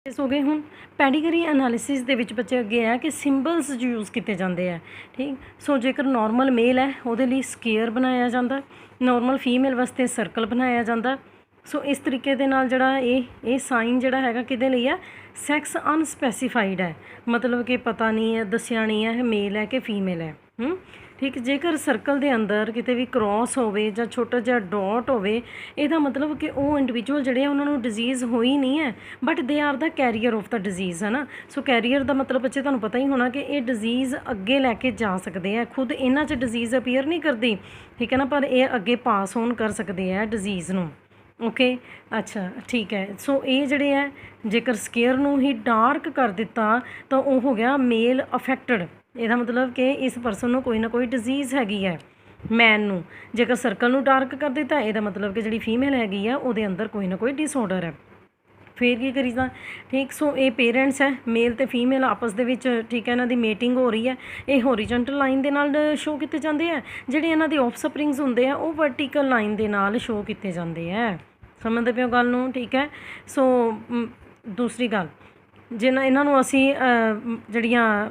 हो गए हुण ਪੈਡੀਗਰੀ एनालिसिस ਦੇ ਵਿੱਚ ਬੱਚੇ ਅੱਗੇ ਆ ਕਿ ਸਿੰਬਲਸ ਯੂਜ਼ ਕੀਤੇ ਜਾਂਦੇ ਆ। ਠੀਕ ਸੋ ਜੇਕਰ ਨਾਰਮਲ ਮੇਲ ਹੈ ਉਹਦੇ ਲਈ ਸਕੇਅਰ ਬਣਾਇਆ ਜਾਂਦਾ, ਨਾਰਮਲ ਫੀਮੇਲ ਵਾਸਤੇ ਸਰਕਲ ਬਣਾਇਆ ਜਾਂਦਾ। ਸੋ ਇਸ ਤਰੀਕੇ ਦੇ ਨਾਲ ਜਿਹੜਾ ਇਹ ਸਾਈਨ ਜਿਹੜਾ ਹੈਗਾ ਕਿਹਦੇ ਲਈ ਆ, ਸੈਕਸ ਅਨਸਪੈਸੀਫਾਈਡ ਹੈ, ਮਤਲਬ ਕਿ ਪਤਾ ਨਹੀਂ ਹੈ, ਦੱਸਿਆ ਨਹੀਂ ਹੈ ਇਹ ਮੇਲ ਹੈ ਕਿ ਫੀਮੇਲ ਹੈ। ਠੀਕ ਜੇਕਰ ਸਰਕਲ ਦੇ ਅੰਦਰ ਕਿਤੇ ਵੀ ਕ੍ਰੋਸ ਹੋਵੇ ਜਾਂ ਛੋਟਾ ਜਿਹਾ ਡਾਟ ਹੋਵੇ, ਇਹਦਾ ਮਤਲਬ ਕਿ ਉਹ ਇੰਡੀਵਿਜੂਅਲ ਜਿਹੜੇ ਆ ਉਹਨਾਂ ਨੂੰ ਡਿਜ਼ੀਜ਼ ਹੋਈ ਨਹੀਂ ਹੈ, but they are the carrier of the disease, ਹੈ ਨਾ। ਸੋ ਕੈਰੀਅਰ ਦਾ ਮਤਲਬ ਬੱਚੇ ਤੁਹਾਨੂੰ ਪਤਾ ਹੀ ਹੋਣਾ ਕਿ ਇਹ ਡਿਜ਼ੀਜ਼ ਅੱਗੇ ਲੈ ਕੇ ਜਾ ਸਕਦੇ ਆ, ਖੁਦ ਇਹਨਾਂ 'ਚ ਡਿਜ਼ੀਜ਼ ਅਪੀਅਰ ਨਹੀਂ ਕਰਦੀ, ਠੀਕ ਹੈ ਨਾ, ਪਰ ਇਹ ਅੱਗੇ ਪਾਸ ਔਨ ਕਰ ਸਕਦੇ ਆ ਡਿਜ਼ੀਜ਼ ਨੂੰ। ਓਕੇ, ਅੱਛਾ ਠੀਕ ਹੈ। ਸੋ ਇਹ ਜਿਹੜੇ ਹੈ ਜੇਕਰ ਸਕੇਅਰ ਨੂੰ ਹੀ ਡਾਰਕ ਕਰ ਦਿੱਤਾ ਤਾਂ ਉਹ ਹੋ ਗਿਆ ਮੇਲ ਅਫੈਕਟਡ, ਇਹਦਾ ਮਤਲਬ ਕਿ ਇਸ ਪਰਸਨ ਨੂੰ ਕੋਈ ਨਾ ਕੋਈ ਡਿਜ਼ੀਜ਼ ਹੈਗੀ ਹੈ ਮੈਨ ਨੂੰ। ਜੇਕਰ ਸਰਕਲ ਨੂੰ ਡਾਰਕ ਕਰ ਦਿੱਤਾ ਇਹਦਾ ਮਤਲਬ ਕਿ ਜਿਹੜੀ ਫੀਮੇਲ ਹੈਗੀ ਆ ਉਹਦੇ ਅੰਦਰ ਕੋਈ ਨਾ ਕੋਈ ਡਿਸਆਰਡਰ ਹੈ। ਫਿਰ ਕੀ ਕਰੀਦਾ, ਠੀਕ। ਸੋ ਇਹ ਪੇਰੈਂਟਸ ਹੈ, ਮੇਲ ਅਤੇ ਫੀਮੇਲ ਆਪਸ ਦੇ ਵਿੱਚ, ਠੀਕ ਹੈ, ਇਹਨਾਂ ਦੀ ਮੀਟਿੰਗ ਹੋ ਰਹੀ ਹੈ। ਇਹ ਹੋਰੀਜੈਂਟਲ ਲਾਈਨ ਦੇ ਨਾਲ ਸ਼ੋਅ ਕੀਤੇ ਜਾਂਦੇ ਆ, ਜਿਹੜੇ ਇਹਨਾਂ ਦੇ ਆਫਸਪ੍ਰਿੰਗਸ ਹੁੰਦੇ ਆ ਉਹ ਵਰਟੀਕਲ ਲਾਈਨ ਦੇ ਨਾਲ ਸ਼ੋਅ ਕੀਤੇ ਜਾਂਦੇ ਆ। ਸਮਝਦੇ ਪਿਓ ਗੱਲ ਨੂੰ, ਠੀਕ ਹੈ। ਸੋ ਦੂਸਰੀ ਗੱਲ, ਜਿਨ੍ਹਾਂ ਇਹਨਾਂ ਨੂੰ ਅਸੀਂ ਜਿਹੜੀਆਂ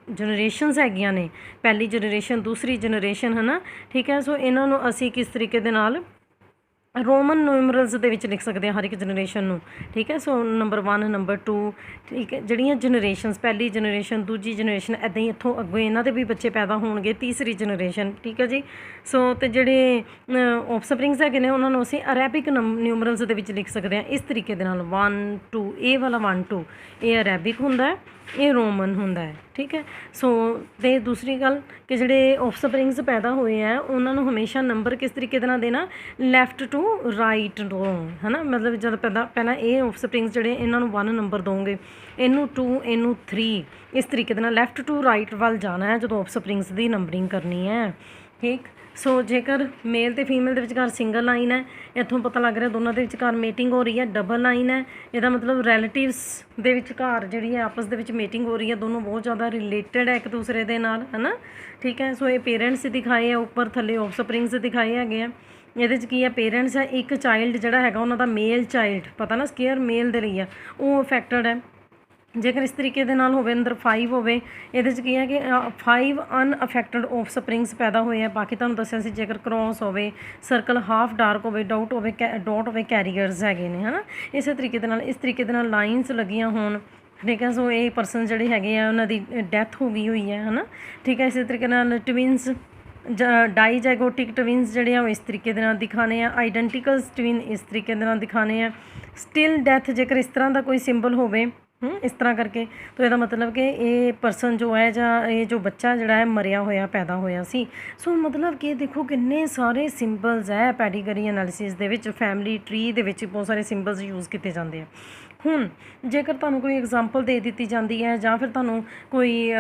ਜਨਰੇਸ਼ਨਸ ਹੈਗੀਆਂ ਨੇ, ਪਹਿਲੀ ਜਨਰੇਸ਼ਨ, ਦੂਸਰੀ ਜਨਰੇਸ਼ਨ, ਹੈ ਨਾ, ਠੀਕ ਹੈ। ਸੋ ਇਹਨਾਂ ਨੂੰ ਅਸੀਂ ਕਿਸ ਤਰੀਕੇ ਦੇ ਨਾਲ ਰੋਮਨ ਨਿਊਮਰਲਸ ਦੇ ਵਿੱਚ ਲਿਖ ਸਕਦੇ ਹਾਂ ਹਰ ਇੱਕ ਜਨਰੇਸ਼ਨ ਨੂੰ, ਠੀਕ ਹੈ। ਸੋ ਨੰਬਰ 1, ਨੰਬਰ 2, ਠੀਕ ਹੈ। ਜਿਹੜੀਆਂ ਜਨਰੇਸ਼ਨਸ, ਪਹਿਲੀ ਜਨਰੇਸ਼ਨ, ਦੂਜੀ ਜਨਰੇਸ਼ਨ, ਇੱਦਾਂ ਹੀ ਇੱਥੋਂ ਅੱਗੇ ਇਹਨਾਂ ਦੇ ਵੀ ਬੱਚੇ ਪੈਦਾ ਹੋਣਗੇ, ਤੀਸਰੀ ਜਨਰੇਸ਼ਨ, ਠੀਕ ਹੈ ਜੀ। ਸੋ ਅਤੇ ਜਿਹੜੇ ਆਫਸਪ੍ਰਿੰਗਸ ਹੈਗੇ ਨੇ ਉਹਨਾਂ ਨੂੰ ਅਸੀਂ ਅਰੈਬਿਕ ਨਿਊਮਰਲਸ ਦੇ ਵਿੱਚ ਲਿਖ ਸਕਦੇ ਹਾਂ ਇਸ ਤਰੀਕੇ ਦੇ ਨਾਲ, 1 2, ਇਹ ਵਾਲਾ 1 2 ਇਹ ਅਰੈਬਿਕ ਹੁੰਦਾ, ਇਹ ਰੋਮਨ ਹੁੰਦਾ ਹੈ, ਠੀਕ ਹੈ। ਸੋ ਅਤੇ ਦੂਸਰੀ ਗੱਲ ਕਿ ਜਿਹੜੇ ਆਫਸਪ੍ਰਿੰਗਸ ਪੈਦਾ ਹੋਏ ਆ ਉਹਨਾਂ ਨੂੰ ਹਮੇਸ਼ਾ ਨੰਬਰ ਕਿਸ ਤਰੀਕੇ ਦੇ ਨਾਲ ਦੇਣਾ, ਲੈਫਟ ਟੂ ਰਾਈਟ ਤੋਂ, ਹੈ ਨਾ। ਮਤਲਬ ਜਦ ਪਹਿਲਾਂ ਇਹ ਆਫਸਪ੍ਰਿੰਗਸ ਜਿਹੜੇ ਇਹਨਾਂ ਨੂੰ 1 ਨੰਬਰ ਦੋਗੇ, ਇਹਨੂੰ 2, ਇਹਨੂੰ 3, ਇਸ ਤਰੀਕੇ ਦੇ ਨਾਲ ਲੈਫਟ ਟੂ ਰਾਈਟ ਵੱਲ ਜਾਣਾ ਹੈ ਜਦੋਂ ਆਫਸਪ੍ਰਿੰਗਸ ਦੀ ਨੰਬਰਿੰਗ ਕਰਨੀ ਹੈ, ਠੀਕ। ਸੋ ਜੇਕਰ ਮੇਲ ਅਤੇ ਫੀਮੇਲ ਦੇ ਵਿਚਕਾਰ ਸਿੰਗਲ ਲਾਈਨ ਹੈ, ਇੱਥੋਂ ਪਤਾ ਲੱਗ ਰਿਹਾ ਦੋਨਾਂ ਦੇ ਵਿਚਕਾਰ ਮੀਟਿੰਗ ਹੋ ਰਹੀ ਹੈ। ਡਬਲ ਲਾਈਨ ਹੈ, ਇਹਦਾ ਮਤਲਬ ਰਿਲੇਟਿਵਸ ਦੇ ਵਿਚਕਾਰ ਜਿਹੜੀ ਹੈ ਆਪਸ ਦੇ ਵਿੱਚ ਮੀਟਿੰਗ ਹੋ ਰਹੀ ਹੈ, ਦੋਨੋਂ ਬਹੁਤ ਜ਼ਿਆਦਾ ਰਿਲੇਟਡ ਹੈ ਇੱਕ ਦੂਸਰੇ ਦੇ ਨਾਲ, ਹੈ ਨਾ, ਠੀਕ ਹੈ। ਸੋ ਇਹ ਪੇਰੈਂਟਸ ਦਿਖਾਏ ਆ, ਉੱਪਰ ਥੱਲੇ ਆਫਸਪ੍ਰਿੰਗਸ ਦਿਖਾਏ ਹੈਗੇ ਆ। ਇਹਦੇ 'ਚ ਕੀ ਹੈ, ਪੇਰੈਂਟਸ ਹੈ, ਇੱਕ ਚਾਈਲਡ ਜਿਹੜਾ ਹੈਗਾ ਉਹਨਾਂ ਦਾ ਮੇਲ ਚਾਈਲਡ, ਪਤਾ ਨਾ ਸਕੇਅਰ ਮੇਲ ਦੇ ਲਈ ਆ, ਉਹ ਅਫੈਕਟਡ ਹੈ। ਜੇਕਰ ਇਸ ਤਰੀਕੇ ਦੇ ਨਾਲ ਹੋਵੇ, ਅੰਦਰ 5 ਹੋਵੇ, ਇਹਦੇ 'ਚ ਕੀ ਹੈ ਕਿ 5 ਅਨਅਫੈਕਟਡ ਆਫਸਪ੍ਰਿੰਗਸ ਪੈਦਾ ਹੋਏ ਆ। ਬਾਕੀ ਤੁਹਾਨੂੰ ਦੱਸਿਆ ਸੀ ਜੇਕਰ ਕ੍ਰੋਸ ਹੋਵੇ, ਸਰਕਲ ਹਾਫ ਡਾਰਕ ਹੋਵੇ, ਡਾਟ ਹੋਵੇ, ਕੈਰੀਅਰਸ ਹੈਗੇ ਨੇ, ਹੈ ਨਾ। ਇਸੇ ਤਰੀਕੇ ਦੇ ਨਾਲ, ਇਸ ਤਰੀਕੇ ਦੇ ਨਾਲ ਲਾਈਨਸ ਲੱਗੀਆਂ ਹੋਣ, ਠੀਕ ਹੈ। ਸੋ ਇਹ ਪਰਸਨ ਜਿਹੜੇ ਹੈਗੇ ਆ ਉਹਨਾਂ ਦੀ ਡੈਥ ਹੋ ਗਈ ਹੋਈ ਹੈ ਨਾ, ਠੀਕ ਹੈ। ਇਸੇ ਤਰੀਕੇ ਨਾਲ ਟਵਿਨਸ, ਡਾਈਜੈਗੋਟਿਕ ਟਵਿਨਸ ਜਿਹੜੇ ਆ ਉਹ ਇਸ ਤਰੀਕੇ ਦੇ ਨਾਲ ਦਿਖਾਣੇ ਆ, ਆਈਡੈਂਟੀਕਲਸ ਟਵਿਨ ਇਸ ਤਰੀਕੇ ਦੇ ਨਾਲ ਦਿਖਾਣੇ ਆ। ਸਟਿਲ ਡੈਥ ਜੇਕਰ ਇਸ ਤਰ੍ਹਾਂ ਦਾ ਕੋਈ ਸਿੰਬਲ ਹੋਵੇ, ਇਸ ਤਰ੍ਹਾਂ ਕਰਕੇ, ਤਾਂ ਇਹਦਾ ਮਤਲਬ ਕਿ ਇਹ ਪਰਸਨ ਜੋ ਹੈ ਜਾਂ ਇਹ ਜੋ ਬੱਚਾ ਜਿਹੜਾ ਹੈ ਮਰਿਆ ਹੋਇਆ ਪੈਦਾ ਹੋਇਆ ਸੀ। ਸੋ ਮਤਲਬ ਕਿ ਦੇਖੋ ਕਿੰਨੇ ਸਾਰੇ ਸਿੰਬਲਸ ਹੈ ਪੈਡੀਗਰੀ ਐਨਾਲਿਸਿਸ ਦੇ ਵਿੱਚ, ਫੈਮਿਲੀ ਟਰੀ ਦੇ ਵਿੱਚ ਬਹੁਤ ਸਾਰੇ ਸਿੰਬਲਸ ਯੂਜ਼ ਕੀਤੇ ਜਾਂਦੇ ਆ। ਹੁਣ ਜੇਕਰ ਤੁਹਾਨੂੰ ਕੋਈ ਐਗਜ਼ਾਮਪਲ ਦੇ ਦਿੱਤੀ ਜਾਂਦੀ ਹੈ ਜਾਂ ਫਿਰ ਤੁਹਾਨੂੰ ਕੋਈ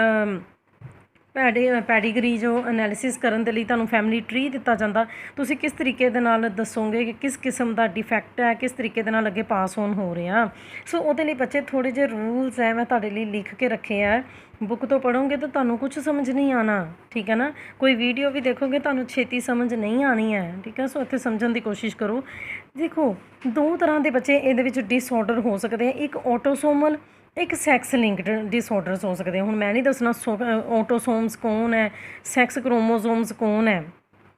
ਪੈਡੀਗਰੀ ਜੋ ਐਨਾਲਿਸਿਸ ਕਰਨ ਦੇ ਲਈ ਤੁਹਾਨੂੰ ਫੈਮਿਲੀ ਟਰੀ ਦਿੱਤਾ ਜਾਂਦਾ, ਤੁਸੀਂ ਕਿਸ ਤਰੀਕੇ ਦੇ ਨਾਲ ਦੱਸੋਗੇ ਕਿ ਕਿਸ ਕਿਸਮ ਦਾ ਡਿਫੈਕਟ ਹੈ, ਕਿਸ ਤਰੀਕੇ ਦੇ ਨਾਲ ਅੱਗੇ ਪਾਸ ਔਨ ਹੋ ਰਿਹਾ। ਸੋ ਉਹਦੇ ਲਈ ਬੱਚੇ ਥੋੜ੍ਹੇ ਜਿਹੇ ਰੂਲਸ ਹੈ ਮੈਂ ਤੁਹਾਡੇ ਲਈ ਲਿਖ ਕੇ ਰੱਖੇ ਆ, ਬੁੱਕ ਤੋਂ ਪੜ੍ਹੋਗੇ ਤਾਂ ਤੁਹਾਨੂੰ ਕੁਝ ਸਮਝ ਨਹੀਂ ਆਉਣਾ, ਠੀਕ ਹੈ ਨਾ। ਕੋਈ ਵੀਡੀਓ ਵੀ ਦੇਖੋਗੇ ਤੁਹਾਨੂੰ ਛੇਤੀ ਸਮਝ ਨਹੀਂ ਆਉਣੀ ਹੈ, ਠੀਕ ਹੈ। ਸੋ ਇੱਥੇ ਸਮਝਣ ਦੀ ਕੋਸ਼ਿਸ਼ ਕਰੋ। ਦੇਖੋ 2 ਤਰ੍ਹਾਂ ਦੇ ਬੱਚੇ ਇਹਦੇ ਵਿੱਚ ਡਿਸਆਰਡਰ ਹੋ ਸਕਦੇ ਆ, ਇੱਕ ਆਟੋਸੋਮਲ, ਇੱਕ ਸੈਕਸ ਲਿੰਕਡ ਡਿਸਆਰਡਰਸ ਹੋ ਸਕਦੇ ਆ। ਹੁਣ ਮੈਂ ਨਹੀਂ ਦੱਸਣਾ ਆਟੋਸੋਮਸ ਕੌਣ ਹੈ, ਸੈਕਸ ਕ੍ਰੋਮੋਸੋਮਸ ਕੌਣ ਹੈ,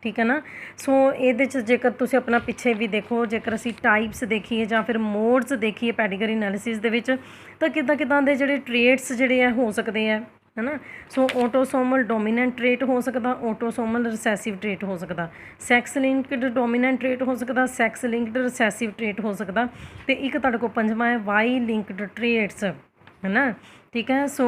ਠੀਕ ਹੈ ਨਾ। ਸੋ ਇਹਦੇ 'ਚ ਜੇਕਰ ਤੁਸੀਂ ਆਪਣਾ ਪਿੱਛੇ ਵੀ ਦੇਖੋ, ਜੇਕਰ ਅਸੀਂ ਟਾਈਪਸ ਦੇਖੀਏ ਜਾਂ ਫਿਰ ਮੋਡਸ ਦੇਖੀਏ ਪੈਡੀਗਰੀ ਐਨਾਲਿਸਿਸ ਦੇ ਵਿੱਚ, ਤਾਂ ਕਿੱਦਾਂ ਦੇ ਜਿਹੜੇ ਟ੍ਰੇਟਸ ਜਿਹੜੇ ਆ ਹੋ ਸਕਦੇ ਆ, ਹੈ ਨਾ। ਸੋ ਆਟੋਸੋਮਲ ਡੋਮੀਨੈਂਟ ਟ੍ਰੇਟ ਹੋ ਸਕਦਾ, ਆਟੋਸੋਮਲ ਰਿਸੈਸਿਵ ਟ੍ਰੇਟ ਹੋ ਸਕਦਾ, ਸੈਕਸ ਲਿੰਕਡ ਡੋਮੀਨੈਂਟ ਟ੍ਰੇਟ ਹੋ ਸਕਦਾ, ਸੈਕਸ ਲਿੰਕਡ ਰਿਸੈਸਿਵ ਟ੍ਰੇਟ ਹੋ ਸਕਦਾ, ਅਤੇ ਇੱਕ ਤੁਹਾਡੇ ਕੋਲ 5ਵਾਂ ਹੈ ਵਾਈ ਲਿੰਕਡ ਟ੍ਰੇਟਸ, ਹੈ ਨਾ, ਠੀਕ ਹੈ। ਸੋ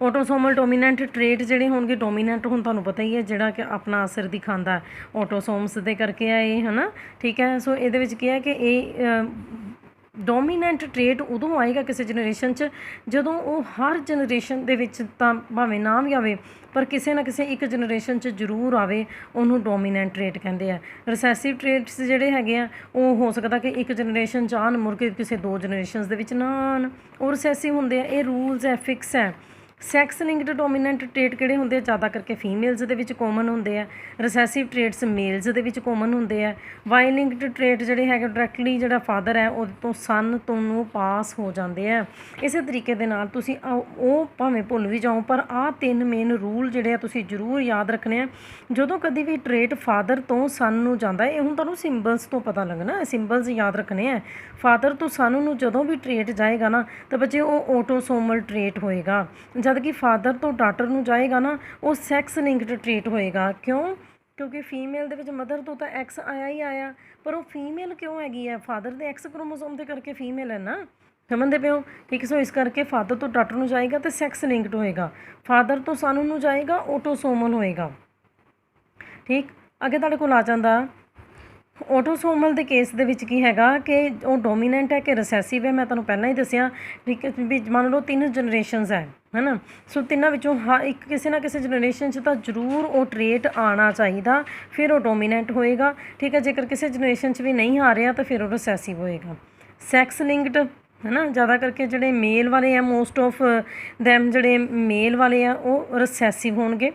ਆਟੋਸੋਮਲ ਡੋਮੀਨੈਂਟ ਟ੍ਰੇਟ ਜਿਹੜੇ ਹੋਣਗੇ, ਡੋਮੀਨੈਂਟ ਹੁਣ ਤੁਹਾਨੂੰ ਪਤਾ ਹੀ ਹੈ ਜਿਹੜਾ ਕਿ ਆਪਣਾ ਅਸਰ ਦਿਖਾਉਂਦਾ ਆਟੋਸੋਮਸ ਦੇ ਕਰਕੇ ਆ ਇਹ, ਹੈ ਨਾ, ਠੀਕ ਹੈ। ਸੋ ਇਹਦੇ ਵਿੱਚ ਕੀ ਹੈ ਕਿ ਇਹ ਡੋਮੀਨੈਂਟ ਟ੍ਰੇਟ ਉਦੋਂ ਆਏਗਾ ਕਿਸੇ ਜਨਰੇਸ਼ਨ 'ਚ ਜਦੋਂ ਉਹ ਹਰ ਜਨਰੇਸ਼ਨ ਦੇ ਵਿੱਚ ਤਾਂ ਭਾਵੇਂ ਨਾ ਵੀ ਆਵੇ ਪਰ ਕਿਸੇ ਨਾ ਕਿਸੇ ਇੱਕ ਜਨਰੇਸ਼ਨ 'ਚ ਜ਼ਰੂਰ ਆਵੇ, ਉਹਨੂੰ ਡੋਮੀਨੈਂਟ ਟ੍ਰੇਟ ਕਹਿੰਦੇ ਆ। ਰਿਸੈਸਿਵ ਟ੍ਰੇਟਸ ਜਿਹੜੇ ਹੈਗੇ ਆ ਉਹ ਹੋ ਸਕਦਾ ਕਿ ਇੱਕ ਜਨਰੇਸ਼ਨ 'ਚ ਆਉਣ, ਮੁੜ ਕੇ ਕਿਸੇ 2 ਜਨਰੇਸ਼ਨਸ ਦੇ ਵਿੱਚ ਨਾ ਆਉਣ, ਉਹ ਰਿਸੈਸਿਵ ਹੁੰਦੇ ਆ। ਇਹ ਰੂਲਸ ਹੈ, ਫਿਕਸ ਹੈ। ਸੈਕਸ ਲਿੰਕਡ ਡੋਮੀਨੈਂਟ ਟ੍ਰੇਟ ਕਿਹੜੇ ਹੁੰਦੇ ਆ? ਜ਼ਿਆਦਾ ਕਰਕੇ ਫੀਮੇਲਸ ਦੇ ਵਿੱਚ ਕਾਮਨ ਹੁੰਦੇ ਆ। ਰਿਸੈਸਿਵ ਟ੍ਰੇਟਸ ਮੇਲਸ ਦੇ ਵਿੱਚ ਕਾਮਨ ਹੁੰਦੇ ਆ। ਵਾਈ ਲਿੰਕਡ ਟ੍ਰੇਟ ਜਿਹੜੇ ਹੈਗੇ ਡਾਇਰੈਕਟਲੀ ਜਿਹੜਾ ਫਾਦਰ ਹੈ ਉਹਦੇ ਤੋਂ ਸਨ ਤੋਂ ਨੂੰ ਪਾਸ ਹੋ ਜਾਂਦੇ ਆ। ਇਸੇ ਤਰੀਕੇ ਦੇ ਨਾਲ ਤੁਸੀਂ ਉਹ ਭਾਵੇਂ ਭੁੱਲ ਵੀ ਜਾਓ, ਪਰ ਆਹ 3 ਮੇਨ ਰੂਲ ਜਿਹੜੇ ਆ ਤੁਸੀਂ ਜ਼ਰੂਰ ਯਾਦ ਰੱਖਣੇ ਆ। ਜਦੋਂ ਕਦੀ ਵੀ ਟ੍ਰੇਟ ਫਾਦਰ ਤੋਂ ਸਨ ਨੂੰ ਜਾਂਦਾ, ਇਹ ਹੁਣ ਤੁਹਾਨੂੰ ਸਿੰਬਲਸ ਤੋਂ ਪਤਾ ਲੱਗਣਾ, ਸਿੰਬਲਸ ਯਾਦ ਰੱਖਣੇ ਆ। ਫਾਦਰ ਤੋਂ ਸਨ ਨੂੰ ਜਦੋਂ ਵੀ ਟ੍ਰੇਟ ਜਾਏਗਾ ਨਾ ਤਾਂ ਬੱਚੇ ਉਹ ਆਟੋਸੋਮਲ ਟ੍ਰੇਟ ਹੋਏਗਾ, ਜਦ ਕਿ ਫਾਦਰ ਤੋਂ ਡਾਟਰ ਨੂੰ ਜਾਏਗਾ ਨਾ ਉਹ ਸੈਕਸ ਲਿੰਕਡ ਟ੍ਰੇਟ ਹੋਏਗਾ। ਕਿਉਂ? ਕਿਉਂਕਿ ਫੀਮੇਲ ਦੇ ਵਿੱਚ ਮਦਰ ਤੋਂ ਤਾਂ ਐਕਸ ਆਇਆ ਹੀ ਆਇਆ, ਪਰ ਉਹ ਫੀਮੇਲ ਕਿਉਂ ਹੈਗੀ ਹੈ? ਫਾਦਰ ਦੇ ਐਕਸ ਕ੍ਰੋਮੋਸੋਮ ਦੇ ਕਰਕੇ ਫੀਮੇਲ ਹੈ ਨਾ, ਸਮਝਦੇ ਪਏ ਹੋ? ਠੀਕ, ਸੋ ਇਸ ਕਰਕੇ ਫਾਦਰ ਤੋਂ ਡਾਟਰ ਨੂੰ ਜਾਏਗਾ ਤਾਂ ਸੈਕਸ ਲਿੰਕਡ ਹੋਏਗਾ, ਫਾਦਰ ਤੋਂ ਸਨ ਨੂੰ ਜਾਏਗਾ ਆਟੋਸੋਮਲ ਹੋਏਗਾ। ਠੀਕ, ਅੱਗੇ ਤੁਹਾਡੇ ਕੋਲ ਆ ਜਾਂਦਾ ਆਟੋਸੋਮਲ ਦੇ ਕੇਸ ਦੇ ਵਿੱਚ ਕੀ ਹੈਗਾ ਕਿ ਉਹ ਡੋਮੀਨੈਂਟ ਹੈ ਕਿ ਰਿਸੈਸਿਵ ਹੈ। ਮੈਂ ਤੁਹਾਨੂੰ ਪਹਿਲਾਂ ਹੀ ਦੱਸਿਆ, ਠੀਕ ਹੈ, ਵੀ ਮੰਨ ਲਓ 3 ਜਨਰੇਸ਼ਨਸ ਹੈ ਨਾ, ਸੋ ਤਿੰਨਾਂ ਵਿੱਚੋਂ ਇੱਕ ਕਿਸੇ ਨਾ ਕਿਸੇ ਜਨਰੇਸ਼ਨ 'ਚ ਤਾਂ ਜ਼ਰੂਰ ਉਹ ਟ੍ਰੇਟ ਆਉਣਾ ਚਾਹੀਦਾ, ਫਿਰ ਉਹ ਡੋਮੀਨੈਂਟ ਹੋਏਗਾ। ਠੀਕ ਹੈ, ਜੇਕਰ ਕਿਸੇ ਜਨਰੇਸ਼ਨ 'ਚ ਵੀ ਨਹੀਂ ਆ ਰਿਹਾ ਤਾਂ ਫਿਰ ਉਹ ਰਿਸੈਸਿਵ ਹੋਏਗਾ। ਸੈਕਸ ਲਿੰਕਡ ਹੈ ਨਾ, ਜ਼ਿਆਦਾ ਕਰਕੇ ਜਿਹੜੇ ਮੇਲ ਵਾਲੇ ਆ, ਮੋਸਟ ਆਫ ਦੈਮ ਜਿਹੜੇ ਮੇਲ ਵਾਲੇ ਆ ਉਹ ਰਿਸੈਸਿਵ ਹੋਣਗੇ।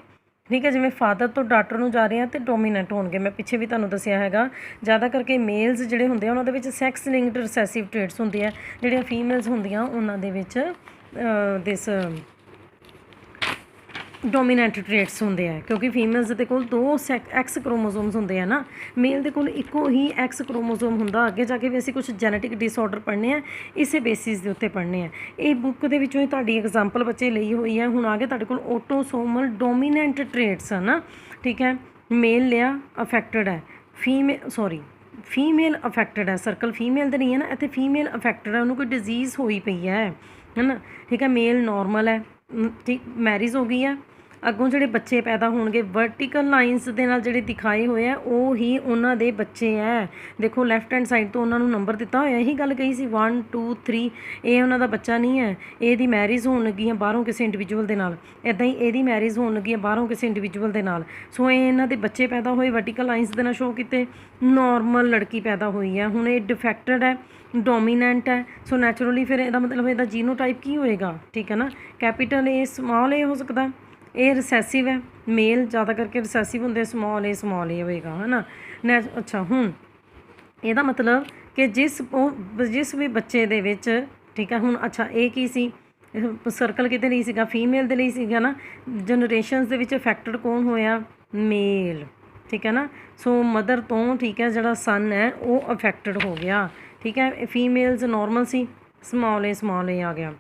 ਠੀਕ ਹੈ, ਜਿਵੇਂ ਫਾਦਰ ਤੋਂ ਡਾਟਰ ਨੂੰ ਜਾ ਰਹੇ ਆ ਅਤੇ ਡੋਮੀਨੈਂਟ ਹੋਣਗੇ। ਮੈਂ ਪਿੱਛੇ ਵੀ ਤੁਹਾਨੂੰ ਦੱਸਿਆ ਹੈਗਾ, ਜ਼ਿਆਦਾ ਕਰਕੇ ਮੇਲਸ ਜਿਹੜੇ ਹੁੰਦੇ ਆ ਉਹਨਾਂ ਦੇ ਵਿੱਚ ਸੈਕਸ ਲਿੰਕਡ ਰਿਸੈਸਿਵ ਟ੍ਰੇਟਸ ਹੁੰਦੇ ਆ, ਜਿਹੜੀਆਂ ਫੀਮੇਲਸ ਹੁੰਦੀਆਂ ਉਹਨਾਂ ਦੇ ਵਿੱਚ ਦਿਸ ਡੋਮੀਨੈਂਟ ਟ੍ਰੇਟਸ ਹੁੰਦੇ ਆ। ਕਿਉਂਕਿ ਫੀਮੇਲਸ ਦੇ ਕੋਲ 2 ਐਕਸ ਕ੍ਰੋਮੋਸੋਮਸ ਹੁੰਦੇ ਆ ਨਾ, ਮੇਲ ਦੇ ਕੋਲ ਇੱਕੋ ਹੀ ਐਕਸ ਕ੍ਰੋਮੋਸੋਮ ਹੁੰਦਾ। ਅੱਗੇ ਜਾ ਕੇ ਵੀ ਅਸੀਂ ਕੁਝ ਜੈਨੇਟਿਕ ਡਿਸਆਰਡਰ ਪੜ੍ਹਨੇ ਆ, ਇਸੇ ਬੇਸਿਸ ਦੇ ਉੱਤੇ ਪੜ੍ਹਨੇ ਆ। ਇਹ ਬੁੱਕ ਦੇ ਵਿੱਚੋਂ ਹੀ ਤੁਹਾਡੀ ਐਗਜ਼ਾਮਪਲ ਬੱਚੇ ਲਈ ਹੋਈ ਹੈ। ਹੁਣ ਆ ਕੇ ਤੁਹਾਡੇ ਕੋਲ ਆਟੋਸੋਮਲ ਡੋਮੀਨੈਂਟ ਟ੍ਰੇਟਸ ਆ ਨਾ, ਠੀਕ ਹੈ, ਮੇਲ ਲਿਆ ਅਫੈਕਟਡ ਹੈ, ਫੀਮੇਲ ਅਫੈਕਟਡ ਹੈ, ਸਰਕਲ ਫੀਮੇਲ ਦੇ ਨਹੀਂ ਹੈ ਨਾ, ਇੱਥੇ ਫੀਮੇਲ ਅਫੈਕਟਡ ਹੈ, ਉਹਨੂੰ ਕੋਈ ਡਿਜ਼ੀਜ਼ ਹੋਈ ਪਈ ਹੈ ਨਾ। ਠੀਕ ਹੈ, ਮੇਲ ਨੋਰਮਲ ਹੈ, ਠੀਕ, ਮੈਰਿਜ ਹੋ ਗਈ ਹੈ, ਅੱਗੋਂ ਜਿਹੜੇ ਬੱਚੇ ਪੈਦਾ ਹੋਣਗੇ ਵਰਟੀਕਲ ਲਾਈਨਸ ਦੇ ਨਾਲ ਜਿਹੜੇ ਦਿਖਾਏ ਹੋਏ ਆ ਉਹ ਹੀ ਉਹਨਾਂ ਦੇ ਬੱਚੇ ਹੈ। ਦੇਖੋ ਲੈਫਟ ਹੈਂਡ ਸਾਈਡ ਤੋਂ ਉਹਨਾਂ ਨੂੰ ਨੰਬਰ ਦਿੱਤਾ ਹੋਇਆ, ਇਹੀ ਗੱਲ ਕਹੀ ਸੀ 1 2 3, ਇਹ ਉਹਨਾਂ ਦਾ ਬੱਚਾ ਨਹੀਂ ਹੈ, ਇਹਦੀ ਮੈਰਿਜ ਹੋਣ ਲੱਗੀ ਹੈ ਬਾਹਰੋਂ ਕਿਸੇ ਇੰਡੀਵਿਜੂਅਲ ਦੇ ਨਾਲ, ਇੱਦਾਂ ਹੀ ਇਹਦੀ ਮੈਰਿਜ ਹੋਣ ਲੱਗੀ ਹੈ ਬਾਹਰੋਂ ਕਿਸੇ ਇੰਡੀਵਿਜੂਅਲ ਦੇ ਨਾਲ। ਸੋ ਇਹ ਇਹਨਾਂ ਦੇ ਬੱਚੇ ਪੈਦਾ ਹੋਏ ਵਰਟੀਕਲ ਲਾਈਨਸ ਦੇ ਨਾਲ ਸ਼ੋ ਕੀਤੇ, ਨੋਰਮਲ ਲੜਕੀ ਪੈਦਾ ਹੋਈ ਹੈ। ਹੁਣ ਇਹ ਡਿਫੈਕਟਡ ਹੈ, ਡੋਮੀਨੈਂਟ ਹੈ, ਸੋ ਨੈਚੁਰਲੀ ਫਿਰ ਇਹਦਾ ਮਤਲਬ ਇਹਦਾ ਜੀਨੋਟਾਈਪ ਕੀ ਹੋਏਗਾ? ਠੀਕ ਹੈ ਨਾ, ਕੈਪੀਟਲ ਏ ਸਮਾਲ ਏ ਹੋ ਸਕਦਾ। ਇਹ ਰਿਸੈਸਿਵ ਹੈ, ਮੇਲ ਜ਼ਿਆਦਾ ਕਰਕੇ ਰਿਸੈਸਿਵ ਹੁੰਦੇ, ਸਮਾਲ ਏ ਹੋਏਗਾ, ਹੈ ਨਾ। ਅੱਛਾ, ਹੁਣ ਇਹਦਾ ਮਤਲਬ ਕਿ ਜਿਸ ਵੀ ਬੱਚੇ ਦੇ ਵਿੱਚ, ਠੀਕ ਹੈ, ਹੁਣ ਅੱਛਾ ਇਹ ਕੀ ਸੀ? ਸਰਕਲ ਕਿਤੇ ਲਈ ਸੀਗਾ? ਫੀਮੇਲ ਦੇ ਲਈ ਸੀਗਾ ਨਾ। ਜਨਰੇਸ਼ਨਸ ਦੇ ਵਿੱਚ ਅਫੈਕਟਡ ਕੌਣ ਹੋਇਆ? ਮੇਲ, ਠੀਕ ਹੈ ਨਾ। ਸੋ ਮਦਰ ਤੋਂ, ਠੀਕ ਹੈ, ਜਿਹੜਾ ਸਨ ਹੈ ਉਹ ਅਫੈਕਟਡ ਹੋ ਗਿਆ। ਠੀਕ ਹੈ, ਫੀਮੇਲਸ ਨੋਰਮਲ ਸੀ, ਸਮਾਲ ਏ ਆ ਗਿਆ,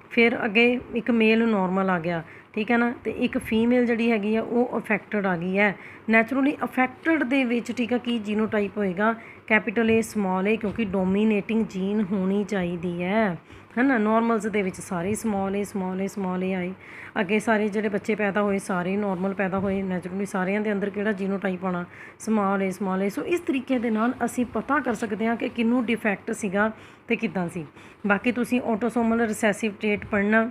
ਫਿਰ ਅੱਗੇ ਇੱਕ ਮੇਲ ਨੋਰਮਲ ਆ ਗਿਆ, ਠੀਕ ਹੈ ਨਾ, ਅਤੇ ਇੱਕ ਫੀਮੇਲ ਜਿਹੜੀ ਹੈਗੀ ਆ ਉਹ ਅਫੈਕਟਡ ਆ ਗਈ ਹੈ। ਨੈਚੁਰਲੀ ਅਫੈਕਟਡ ਦੇ ਵਿੱਚ, ਠੀਕ ਹੈ, ਕੀ ਜੀਨੋਟਾਈਪ ਹੋਏਗਾ? ਕੈਪੀਟਲ ਏ ਸਮਾਲ ਏ, ਕਿਉਂਕਿ ਡੋਮੀਨੇਟਿੰਗ ਜੀਨ ਹੋਣੀ ਚਾਹੀਦੀ ਹੈ ਨਾ। ਨੋਰਮਲਸ ਦੇ ਵਿੱਚ ਸਾਰੇ ਸਮਾਲ ਏ ਆਏ। ਅੱਗੇ ਸਾਰੇ ਜਿਹੜੇ ਬੱਚੇ ਪੈਦਾ ਹੋਏ ਸਾਰੇ ਨੋਰਮਲ ਪੈਦਾ ਹੋਏ, ਨੈਚੁਰਲੀ ਸਾਰਿਆਂ ਦੇ ਅੰਦਰ ਕਿਹੜਾ ਜੀਨੋਟਾਈਪ ਆਉਣਾ? ਸਮਾਲ ਏ। ਸੋ ਇਸ ਤਰੀਕੇ ਦੇ ਨਾਲ ਅਸੀਂ ਪਤਾ ਕਰ ਸਕਦੇ ਹਾਂ ਕਿ ਕਿਹਨੂੰ ਡਿਫੈਕਟ ਸੀਗਾ ਅਤੇ ਕਿੱਦਾਂ ਸੀ। ਬਾਕੀ ਤੁਸੀਂ ਆਟੋਸੋਮਲ ਰਿਸੈਸਿਵ ਟ੍ਰੇਟ ਪੜ੍ਹਨਾ,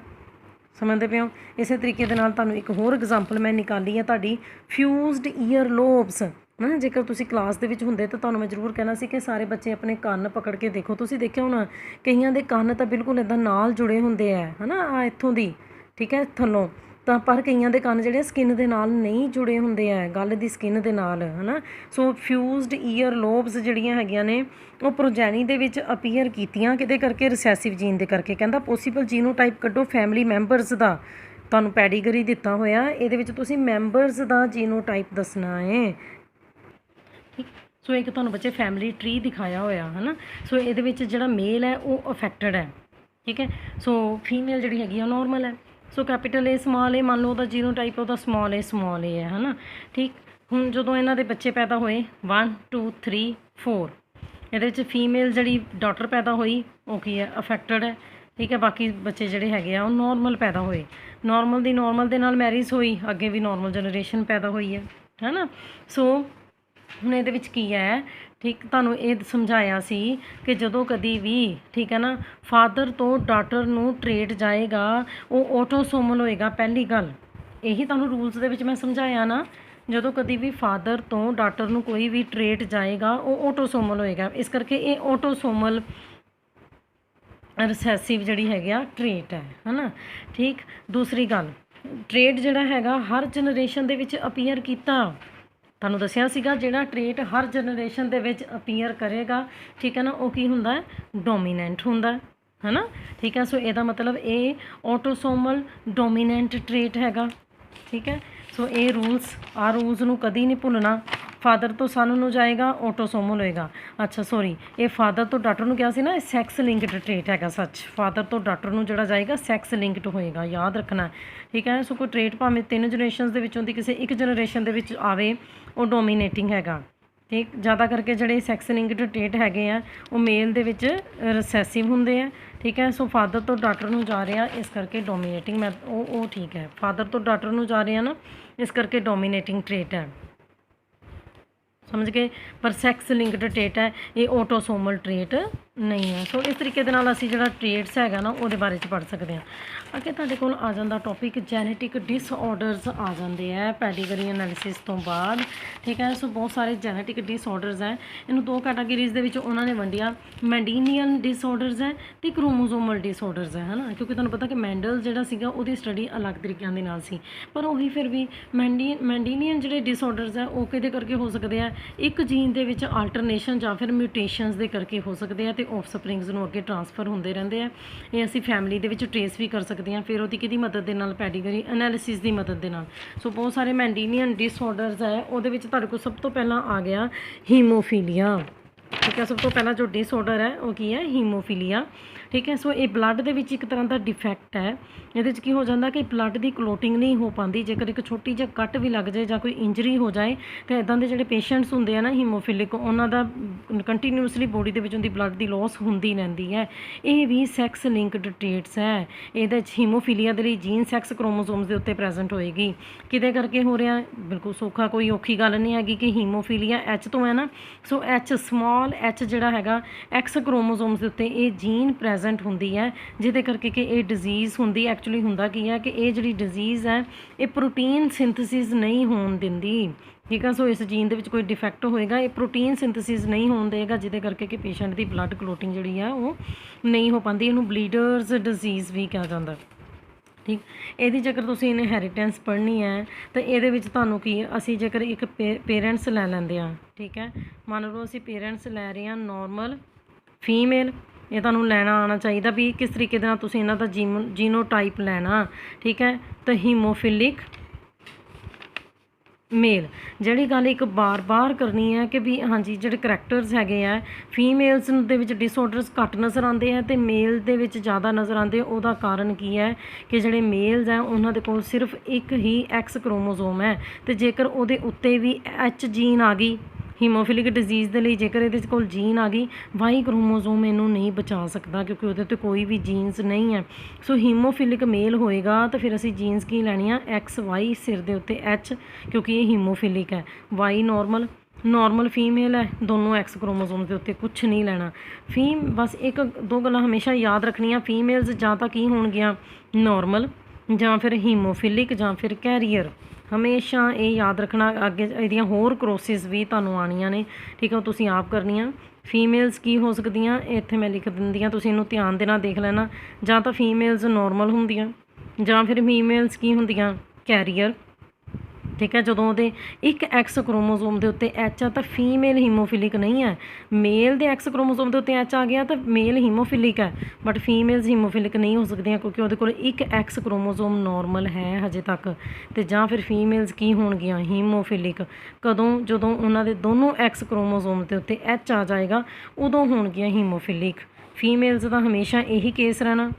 ਸਮਝਦੇ ਪਏ ਹੋ। ਇਸੇ ਤਰੀਕੇ ਦੇ ਨਾਲ ਤੁਹਾਨੂੰ ਇੱਕ ਹੋਰ ਐਗਜ਼ਾਮਪਲ ਮੈਂ ਨਿਕਾਲੀ ਹੈ, ਤੁਹਾਡੀ ਫਿਊਜ਼ਡ ਈਅਰ ਲੋਬਸ ਹੈ ਨਾ। ਜੇਕਰ ਤੁਸੀਂ ਕਲਾਸ ਦੇ ਵਿੱਚ ਹੁੰਦੇ ਤਾਂ ਤੁਹਾਨੂੰ ਮੈਂ ਜ਼ਰੂਰ ਕਹਿਣਾ ਸੀ ਕਿ ਸਾਰੇ ਬੱਚੇ ਆਪਣੇ ਕੰਨ ਪਕੜ ਕੇ ਦੇਖੋ। ਤੁਸੀਂ ਦੇਖਿਆ ਹੋਣਾ ਕਈਆਂ ਦੇ ਕੰਨ ਤਾਂ ਬਿਲਕੁਲ ਇੱਦਾਂ ਨਾਲ ਜੁੜੇ ਹੁੰਦੇ ਹੈ ਨਾ, ਆ ਇੱਥੋਂ ਦੀ, ਠੀਕ ਹੈ, ਥੱਲੋਂ ਤਾਂ, ਪਰ ਕਈਆਂ ਦੇ ਕੰਨ ਜਿਹੜੇ ਸਕਿਨ ਦੇ ਨਾਲ ਨਹੀਂ ਜੁੜੇ ਹੁੰਦੇ ਹੈ, ਗੱਲ ਦੀ ਸਕਿਨ ਦੇ ਨਾਲ, ਹੈ ਨਾ। ਸੋ ਫਿਊਜ਼ਡ ਈਅਰ ਲੋਬਸ ਜਿਹੜੀਆਂ ਹੈਗੀਆਂ ਨੇ ਉਹ ਪ੍ਰੋਜੈਨੀ ਦੇ ਵਿੱਚ ਅਪੀਅਰ ਕੀਤੀਆਂ ਕਿਹਦੇ ਕਰਕੇ? ਰਿਸੈਸਿਵ ਜੀਨ ਦੇ ਕਰਕੇ। ਕਹਿੰਦਾ ਪੋਸੀਬਲ ਜੀਨੋਟਾਈਪ ਕੱਢੋ ਫੈਮਿਲੀ ਮੈਂਬਰਸ ਦਾ, ਤੁਹਾਨੂੰ ਪੈਡੀਗਰੀ ਦਿੱਤਾ ਹੋਇਆ, ਇਹਦੇ ਵਿੱਚ ਤੁਸੀਂ ਮੈਂਬਰਸ ਦਾ ਜੀਨੋਟਾਈਪ ਦੱਸਣਾ ਹੈ। ਠੀਕ, ਸੋ ਇੱਕ ਤੁਹਾਨੂੰ ਬੱਚੇ ਫੈਮਿਲੀ ਟਰੀ ਦਿਖਾਇਆ ਹੋਇਆ ਹੈ ਨਾ। ਸੋ ਇਹਦੇ ਵਿੱਚ ਜਿਹੜਾ ਮੇਲ ਹੈ ਉਹ ਅਫੈਕਟਡ ਹੈ, ਠੀਕ ਹੈ। ਸੋ ਫੀਮੇਲ ਜਿਹੜੀ ਹੈਗੀ ਆ ਨੋਰਮਲ ਹੈ। ਸੋ ਕੈਪੀਟਲ ਏ ਸਮਾਲ ਏ, ਮੰਨ ਲਓ ਉਹਦਾ ਜੀਨੋਟਾਈਪ ਉਹਦਾ ਸਮਾਲ ਏ ਹੈ ਨਾ। ਠੀਕ, ਹੁਣ ਜਦੋਂ ਇਹਨਾਂ ਦੇ ਬੱਚੇ ਪੈਦਾ ਹੋਏ 1 2 3 4, ਇਹਦੇ ਵਿੱਚ ਫੀਮੇਲ ਜਿਹੜੀ ਡਾਟਰ ਪੈਦਾ ਹੋਈ ਉਹ ਕੀ ਹੈ? ਅਫੈਕਟਡ ਹੈ, ਠੀਕ ਹੈ। ਬਾਕੀ ਬੱਚੇ ਜਿਹੜੇ ਹੈਗੇ ਆ ਉਹ ਨੋਰਮਲ ਪੈਦਾ ਹੋਏ, ਨੋਰਮਲ ਦੇ ਨਾਲ ਮੈਰਿਜ ਹੋਈ, ਅੱਗੇ ਵੀ ਨੋਰਮਲ ਜਨਰੇਸ਼ਨ ਪੈਦਾ ਹੋਈ ਹੈ ਨਾ। ਸੋ ਹੁਣ ਇਹਦੇ ਵਿੱਚ ਕੀ ਹੈ? ਠੀਕ, ਤੁਹਾਨੂੰ ਇਹ ਸਮਝਾਇਆ ਸੀ ਕਿ ਜਦੋਂ ਕਦੀ ਵੀ, ਠੀਕ ਹੈ ਨਾ, ਫਾਦਰ ਤੋਂ ਡਾਟਰ ਨੂੰ ਟ੍ਰੇਟ ਜਾਏਗਾ ਉਹ ਆਟੋਸੋਮਲ ਹੋਏਗਾ। ਪਹਿਲੀ ਗੱਲ ਇਹੀ ਤੁਹਾਨੂੰ ਰੂਲਸ ਦੇ ਵਿੱਚ ਮੈਂ ਸਮਝਾਇਆ ਨਾ, ਜਦੋਂ ਕਦੀ ਵੀ ਫਾਦਰ ਤੋਂ ਡਾਟਰ ਨੂੰ ਕੋਈ ਵੀ ਟ੍ਰੇਟ ਜਾਏਗਾ ਉਹ ਆਟੋਸੋਮਲ ਹੋਏਗਾ। ਇਸ ਕਰਕੇ ਇਹ ਆਟੋਸੋਮਲ ਰਿਸੈਸਿਵ ਜਿਹੜੀ ਹੈਗੀ ਆ ਟ੍ਰੇਟ ਹੈ ਨਾ। ਠੀਕ। ਦੂਸਰੀ ਗੱਲ, ਟ੍ਰੇਟ ਜਿਹੜਾ ਹੈਗਾ ਹਰ ਜਨਰੇਸ਼ਨ ਦੇ ਵਿੱਚ ਅਪੀਅਰ ਕੀਤਾ। ਤੁਹਾਨੂੰ ਦੱਸਿਆ ਸੀਗਾ ਜਿਹੜਾ ਟ੍ਰੇਟ ਹਰ ਜਨਰੇਸ਼ਨ ਦੇ ਵਿੱਚ ਅਪੀਅਰ ਕਰੇਗਾ, ਠੀਕ ਹੈ ਨਾ, ਉਹ ਕੀ ਹੁੰਦਾ, ਡੋਮੀਨੈਂਟ ਹੁੰਦਾ ਹੈ ਨਾ। ਠੀਕ ਹੈ। ਸੋ ਇਹਦਾ ਮਤਲਬ ਇਹ ਆਟੋਸੋਮਲ ਡੋਮੀਨੈਂਟ ਟ੍ਰੇਟ ਹੈਗਾ। ਠੀਕ ਹੈ। ਸੋ ਇਹ ਰੂਲਸ ਨੂੰ ਕਦੀ ਨਹੀਂ ਭੁੱਲਣਾ। ਫਾਦਰ ਤੋਂ ਸਨ ਨੂੰ ਜਾਏਗਾ, ਆਟੋਸੋਮਲ ਹੋਏਗਾ। ਅੱਛਾ ਸੋਰੀ, ਇਹ ਫਾਦਰ ਤੋਂ ਡਾਟਰ ਨੂੰ ਕਿਹਾ ਸੀ ਨਾ, ਇਹ ਸੈਕਸ ਲਿੰਕਡ ਟ੍ਰੇਟ ਹੈਗਾ। ਸੱਚ, ਫਾਦਰ ਤੋਂ ਡਾਟਰ ਨੂੰ ਜਿਹੜਾ ਜਾਏਗਾ ਸੈਕਸ ਲਿੰਕਡ ਹੋਏਗਾ, ਯਾਦ ਰੱਖਣਾ। ਠੀਕ ਹੈ। ਸੋ ਕੋਈ ਟ੍ਰੇਟ ਭਾਵੇਂ 3 ਜਨਰੇਸ਼ਨਸ ਦੇ ਵਿੱਚੋਂ ਦੀ ਕਿਸੇ ਇੱਕ ਜਨਰੇਸ਼ਨ ਦੇ ਵਿੱਚ ਆਵੇ, ਉਹ ਡੋਮੀਨੇਟਿੰਗ ਹੈਗਾ। ਠੀਕ। ਜ਼ਿਆਦਾ ਕਰਕੇ ਜਿਹੜੇ ਸੈਕਸ ਲਿੰਕਡ ਟ੍ਰੇਟ ਹੈਗੇ ਆ ਉਹ ਮੇਲ ਦੇ ਵਿੱਚ ਰਿਸੈਸਿਵ ਹੁੰਦੇ ਆ। ਠੀਕ ਹੈ। ਸੋ ਫਾਦਰ ਤੋਂ ਡਾਟਰ ਨੂੰ ਜਾ ਰਿਹਾ, ਇਸ ਕਰਕੇ ਡੋਮੀਨੇਟਿੰਗ ਉਹ ਠੀਕ ਹੈ। ਫਾਦਰ ਤੋਂ ਡਾਟਰ ਨੂੰ ਜਾ ਰਿਹਾ ਨਾ, ਇਸ ਕਰਕੇ ਡੋਮੀਨੇਟਿੰਗ ਟ੍ਰੇਟ ਹੈ, ਸਮਝ ਗਏ। ਪਰ ਸੈਕਸ ਲਿੰਕਡ ਟ੍ਰੇਟ ਹੈ, ਇਹ ਆਟੋਸੋਮਲ ਟ੍ਰੇਟ ਨਹੀਂ ਹੈ। ਸੋ ਇਸ ਤਰੀਕੇ ਦੇ ਨਾਲ ਅਸੀਂ ਜਿਹੜਾ ਟ੍ਰੇਟਸ ਹੈਗਾ ਨਾ ਉਹਦੇ ਬਾਰੇ 'ਚ ਪੜ੍ਹ ਸਕਦੇ ਹਾਂ। ਅੱਗੇ ਤੁਹਾਡੇ ਕੋਲ ਆ ਜਾਂਦਾ ਟੌਪਿਕ ਜੈਨੇਟਿਕ ਡਿਸਆਰਡਰਸ ਆ ਜਾਂਦੇ ਹੈ ਪੈਡੀਗਰੀ ਐਨਾਲਿਸਿਸ ਤੋਂ ਬਾਅਦ। ਠੀਕ ਹੈ। ਸੋ ਬਹੁਤ ਸਾਰੇ ਜੈਨੇਟਿਕ ਡਿਸਆਰਡਰਸ ਹੈ। ਇਹਨੂੰ 2 ਕੈਟਾਗਰੀਜ਼ ਦੇ ਵਿੱਚ ਉਹਨਾਂ ਨੇ ਵੰਡਿਆ, ਮੈਂਡੀਨੀਅਨ ਡਿਸਆਰਡਰਸ ਹੈ ਅਤੇ ਕ੍ਰੋਮੋਜ਼ੋਮਲ ਡਿਸਆਰਡਰਸ ਹੈ ਨਾ। ਕਿਉਂਕਿ ਤੁਹਾਨੂੰ ਪਤਾ ਕਿ ਮੈਂਡਲ ਜਿਹੜਾ ਸੀਗਾ ਉਹਦੀ ਸਟੱਡੀ ਅਲੱਗ ਤਰੀਕਿਆਂ ਦੇ ਨਾਲ ਸੀ, ਪਰ ਉਹੀ ਫਿਰ ਵੀ ਮੈਂਡੀਨੀਅਨ ਜਿਹੜੇ ਡਿਸਆਰਡਰਸ ਹੈ ਉਹ ਕਿਹਦੇ ਕਰਕੇ ਹੋ ਸਕਦੇ ਆ, ਇੱਕ ਜੀਨ ਦੇ ਵਿੱਚ ਆਲਟਰਨੇਸ਼ਨ ਜਾਂ ਫਿਰ ਮਿਊਟੇਸ਼ਨਸ ਦੇ ਕਰਕੇ ਹੋ ਸਕਦੇ ਆ ਅਤੇ ਆਫਸਪ੍ਰਿੰਗਸ ਨੂੰ ਅੱਗੇ ਟਰਾਂਸਫਰ ਹੁੰਦੇ ਰਹਿੰਦੇ ਆ। ਇਹ ਅਸੀਂ ਫੈਮਿਲੀ ਦੇ ਵਿੱਚ ਟਰੇਸ ਵੀ ਕਰ ਸਕਦੇ ਹਾਂ, ਫਿਰ ਉਹਦੀ ਕਿਹਦੀ ਮਦਦ ਦੇ ਨਾਲ, ਪੈਡੀਗਰੀ ਐਨਾਲਿਸਿਸ ਦੀ ਮਦਦ ਦੇ ਨਾਲ। ਸੋ ਬਹੁਤ ਸਾਰੇ ਮੈਂਡੀਨੀਅਨ ਡਿਸਆਰਡਰਸ ਹੈ, ਉਹਦੇ ਵਿੱਚ ਤੁਹਾਡੇ ਕੋਲ ਸਭ ਤੋਂ ਪਹਿਲਾਂ ਆ ਗਿਆ ਹੀਮੋਫੀਲੀਆ। ਠੀਕ ਹੈ। ਸਭ ਤੋਂ ਪਹਿਲਾਂ ਜੋ ਡਿਸਆਰਡਰ ਹੈ ਉਹ ਕੀ ਹੈ, ਹੀਮੋਫੀਲੀਆ। ਠੀਕ ਹੈ। ਸੋ ਇਹ ਬਲੱਡ ਦੇ ਵਿੱਚ ਇੱਕ ਤਰ੍ਹਾਂ ਦਾ ਡਿਫੈਕਟ ਹੈ। ਇਹਦੇ 'ਚ ਕੀ ਹੋ ਜਾਂਦਾ ਕਿ ਬਲੱਡ ਦੀ ਕਲੋਟਿੰਗ ਨਹੀਂ ਹੋ ਪਾਉਂਦੀ। ਜੇਕਰ ਇੱਕ ਛੋਟੀ ਜਿਹੀ ਕੱਟ ਵੀ ਲੱਗ ਜਾਏ ਜਾਂ ਕੋਈ ਇੰਜਰੀ ਹੋ ਜਾਏ ਤਾਂ ਇੱਦਾਂ ਦੇ ਜਿਹੜੇ ਪੇਸ਼ੈਂਟਸ ਹੁੰਦੇ ਆ ਨਾ ਹੀਮੋਫੀਲਿਕ, ਉਹਨਾਂ ਦਾ ਕੰਟੀਨਿਊਸਲੀ ਬੋਡੀ ਦੇ ਵਿੱਚੋਂ ਦੀ ਬਲੱਡ ਦੀ ਲੋਸ ਹੁੰਦੀ ਰਹਿੰਦੀ ਹੈ। ਇਹ ਵੀ ਸੈਕਸ ਲਿੰਕਡ ਟ੍ਰੇਟਸ ਹੈ। ਇਹਦੇ 'ਚ ਹੀਮੋਫੀਲੀਆ ਦੇ ਲਈ ਜੀਨ ਸੈਕਸ ਕ੍ਰੋਮੋਸੋਮਸ ਦੇ ਉੱਤੇ ਪ੍ਰੈਜ਼ੈਂਟ ਹੋਏਗੀ। ਕਿਹਦੇ ਕਰਕੇ ਹੋ ਰਿਹਾ, ਬਿਲਕੁਲ ਸੌਖਾ, ਕੋਈ ਔਖੀ ਗੱਲ ਨਹੀਂ ਹੈਗੀ ਕਿ ਹੀਮੋਫੀਲੀਆ ਐਚ ਤੋਂ ਹੈ ਨਾ। ਸੋ ਐਚ, ਸਮਾਲ ਐਚ ਜਿਹੜਾ ਹੈਗਾ ਐਕਸ ਕ੍ਰੋਮੋਸੋਮਸ ਦੇ ਉੱਤੇ ਇਹ ਜੀਨ ਪ੍ਰੈਜ਼ੈਂਟ ਹੁੰਦੀ ਹੈ, ਜਿਹਦੇ ਕਰਕੇ ਕਿ ਇਹ ਡਿਜ਼ੀਜ਼ ਹੁੰਦੀ। ਐਕਚੁਅਲੀ ਹੁੰਦਾ ਕੀ ਹੈ ਕਿ ਇਹ ਜਿਹੜੀ ਡਿਜ਼ੀਜ਼ ਹੈ ਇਹ ਪ੍ਰੋਟੀਨ ਸਿੰਥਸਿਸ ਨਹੀਂ ਹੋਣ ਦਿੰਦੀ। ਠੀਕ ਆ। ਸੋ ਇਸ ਜੀਨ ਦੇ ਵਿੱਚ ਕੋਈ ਡਿਫੈਕਟ ਹੋਏਗਾ, ਇਹ ਪ੍ਰੋਟੀਨ ਸਿੰਥਸਿਸ ਨਹੀਂ ਹੋਣ ਦੇਗਾ, ਜਿਹਦੇ ਕਰਕੇ ਕਿ ਪੇਸ਼ੈਂਟ ਦੀ ਬਲੱਡ ਕਲੋਟਿੰਗ ਜਿਹੜੀ ਆ ਉਹ ਨਹੀਂ ਹੋ ਪਾਉਂਦੀ। ਇਹਨੂੰ ਬਲੀਡਰਸ ਡਿਜ਼ੀਜ਼ ਵੀ ਕਿਹਾ ਜਾਂਦਾ। ਠੀਕ। ਇਹਦੀ ਜੇਕਰ ਤੁਸੀਂ ਇਨਹੈਰੀਟੈਂਸ ਪੜ੍ਹਨੀ ਹੈ ਤਾਂ ਇਹਦੇ ਵਿੱਚ ਤੁਹਾਨੂੰ ਕੀ, ਅਸੀਂ ਜੇਕਰ ਇੱਕ ਪੇਰੈਂਟਸ ਲੈ ਲੈਂਦੇ ਹਾਂ, ਠੀਕ ਹੈ, ਮੰਨ ਲਓ ਅਸੀਂ ਪੇਰੈਂਟਸ ਲੈ ਰਹੇ ਹਾਂ ਨੋਰਮਲ ਫੀਮੇਲ, ਇਹ ਤੁਹਾਨੂੰ ਲੈਣਾ ਆਉਣਾ ਚਾਹੀਦਾ ਵੀ ਕਿਸ ਤਰੀਕੇ ਦੇ ਨਾਲ ਤੁਸੀਂ ਇਹਨਾਂ ਦਾ ਜੀਨੋਟਾਈਪ ਲੈਣਾ। ਠੀਕ ਹੈ। ਤਾਂ ਹੀਮੋਫਿਲਿਕ ਮੇਲ, ਜਿਹੜੀ ਗੱਲ ਇੱਕ ਬਾਰ ਕਰਨੀ ਹੈ ਕਿ ਵੀ ਹਾਂਜੀ ਜਿਹੜੇ ਕਰੈਕਟਰਸ ਹੈਗੇ ਆ ਫੀਮੇਲਸ ਦੇ ਵਿੱਚ ਡਿਸਆਰਡਰਸ ਘੱਟ ਨਜ਼ਰ ਆਉਂਦੇ ਆ ਅਤੇ ਮੇਲ ਦੇ ਵਿੱਚ ਜ਼ਿਆਦਾ ਨਜ਼ਰ ਆਉਂਦੇ। ਉਹਦਾ ਕਾਰਨ ਕੀ ਹੈ ਕਿ ਜਿਹੜੇ ਮੇਲਸ ਹੈ ਉਹਨਾਂ ਦੇ ਕੋਲ ਸਿਰਫ ਇੱਕ ਹੀ ਐਕਸ ਕ੍ਰੋਮੋਜ਼ੋਮ ਹੈ, ਅਤੇ ਜੇਕਰ ਉਹਦੇ ਉੱਤੇ ਵੀ ਐਚ ਜੀਨ ਆ ਗਈ ਹੀਮੋਫਿਲਿਕ ਡਿਜ਼ੀਜ਼ ਦੇ ਲਈ, ਜੇਕਰ ਇਹਦੇ ਕੋਲ ਜੀਨ ਆ ਗਈ, ਵਾਈ ਕ੍ਰੋਮੋਜ਼ੋਮ ਇਹਨੂੰ ਨਹੀਂ ਬਚਾ ਸਕਦਾ ਕਿਉਂਕਿ ਉਹਦੇ 'ਤੇ ਕੋਈ ਵੀ ਜੀਨਸ ਨਹੀਂ ਹੈ। ਸੋ ਹੀਮੋਫਿਲਿਕ ਮੇਲ ਹੋਏਗਾ ਤਾਂ ਫਿਰ ਅਸੀਂ ਜੀਨਸ ਕੀ ਲੈਣੀਆਂ, ਐਕਸ ਵਾਈ, ਸਿਰ ਦੇ ਉੱਤੇ ਐਚ ਕਿਉਂਕਿ ਇਹ ਹੀਮੋਫਿਲਿਕ ਹੈ, ਵਾਈ ਨੋਰਮਲ ਫੀਮੇਲ ਹੈ, ਦੋਨੋਂ ਐਕਸ ਕ੍ਰੋਮੋਜ਼ੋਮ ਦੇ ਉੱਤੇ ਕੁਛ ਨਹੀਂ ਲੈਣਾ। ਬਸ 1-2 ਗੱਲਾਂ ਹਮੇਸ਼ਾ ਯਾਦ ਰੱਖਣੀਆਂ, ਫੀਮੇਲਸ ਜਾਂ ਤਾਂ ਕੀ ਹੋਣਗੀਆਂ ਨੋਰਮਲ, ਜਾਂ ਫਿਰ ਹੀਮੋਫਿਲਿਕ, ਜਾਂ ਫਿਰ ਕੈਰੀਅਰ। ਹਮੇਸ਼ਾ ਇਹ ਯਾਦ ਰੱਖਣਾ। ਅੱਗੇ ਇਹਦੀਆਂ ਹੋਰ ਕਰੋਸਿਸ ਵੀ ਤੁਹਾਨੂੰ ਆਉਣੀਆਂ ਨੇ, ਠੀਕ ਹੈ, ਉਹ ਤੁਸੀਂ ਆਪ ਕਰਨੀਆਂ। ਫੀਮੇਲਸ ਕੀ ਹੋ ਸਕਦੀਆਂ, ਇੱਥੇ ਮੈਂ ਲਿਖ ਦਿੰਦੀ ਹਾਂ, ਤੁਸੀਂ ਇਹਨੂੰ ਧਿਆਨ ਦੇ ਨਾਲ ਦੇਖ ਲੈਣਾ। ਜਾਂ ਤਾਂ ਫੀਮੇਲਸ ਨੋਰਮਲ ਹੁੰਦੀਆਂ, ਜਾਂ ਫਿਰ ਫੀਮੇਲਸ ਕੀ ਹੁੰਦੀਆਂ, ਕੈਰੀਅਰ। ਠੀਕ ਹੈ। ਜਦੋਂ ਉਹਦੇ ਇੱਕ ਐਕਸ ਕ੍ਰੋਮੋਜ਼ੋਮ ਦੇ ਉੱਤੇ ਐਚ ਆ ਤਾਂ ਫੀਮੇਲ ਹੀਮੋਫਿਲਿਕ ਨਹੀਂ ਹੈ। ਮੇਲ ਦੇ ਐਕਸ ਕ੍ਰੋਮੋਜ਼ੋਮ ਦੇ ਉੱਤੇ ਐਚ ਆ ਗਿਆ ਤਾਂ ਮੇਲ ਹੀਮੋਫਿਲਿਕ ਹੈ, ਬਟ ਫੀਮੇਲਸ ਹੀਮੋਫਿਲਿਕ ਨਹੀਂ ਹੋ ਸਕਦੀਆਂ ਕਿਉਂਕਿ ਉਹਦੇ ਕੋਲ ਇੱਕ ਐਕਸ ਕ੍ਰੋਮੋਜ਼ੋਮ ਨੋਰਮਲ ਹੈ ਹਜੇ ਤੱਕ। ਅਤੇ ਜਾਂ ਫਿਰ ਫੀਮੇਲਸ ਕੀ ਹੋਣਗੀਆਂ, ਹੀਮੋਫਿਲਿਕ। ਕਦੋਂ, ਜਦੋਂ ਉਹਨਾਂ ਦੇ ਦੋਨੋਂ ਐਕਸ ਕ੍ਰੋਮੋਜ਼ੋਮ ਦੇ ਉੱਤੇ ਐਚ ਆ ਜਾਏਗਾ ਉਦੋਂ ਹੋਣਗੀਆਂ ਹੀਮੋਫਿਲਿਕ। ਫੀਮੇਲਸ ਦਾ ਹਮੇਸ਼ਾ ਇਹੀ ਕੇਸ ਰਹਿਣਾ।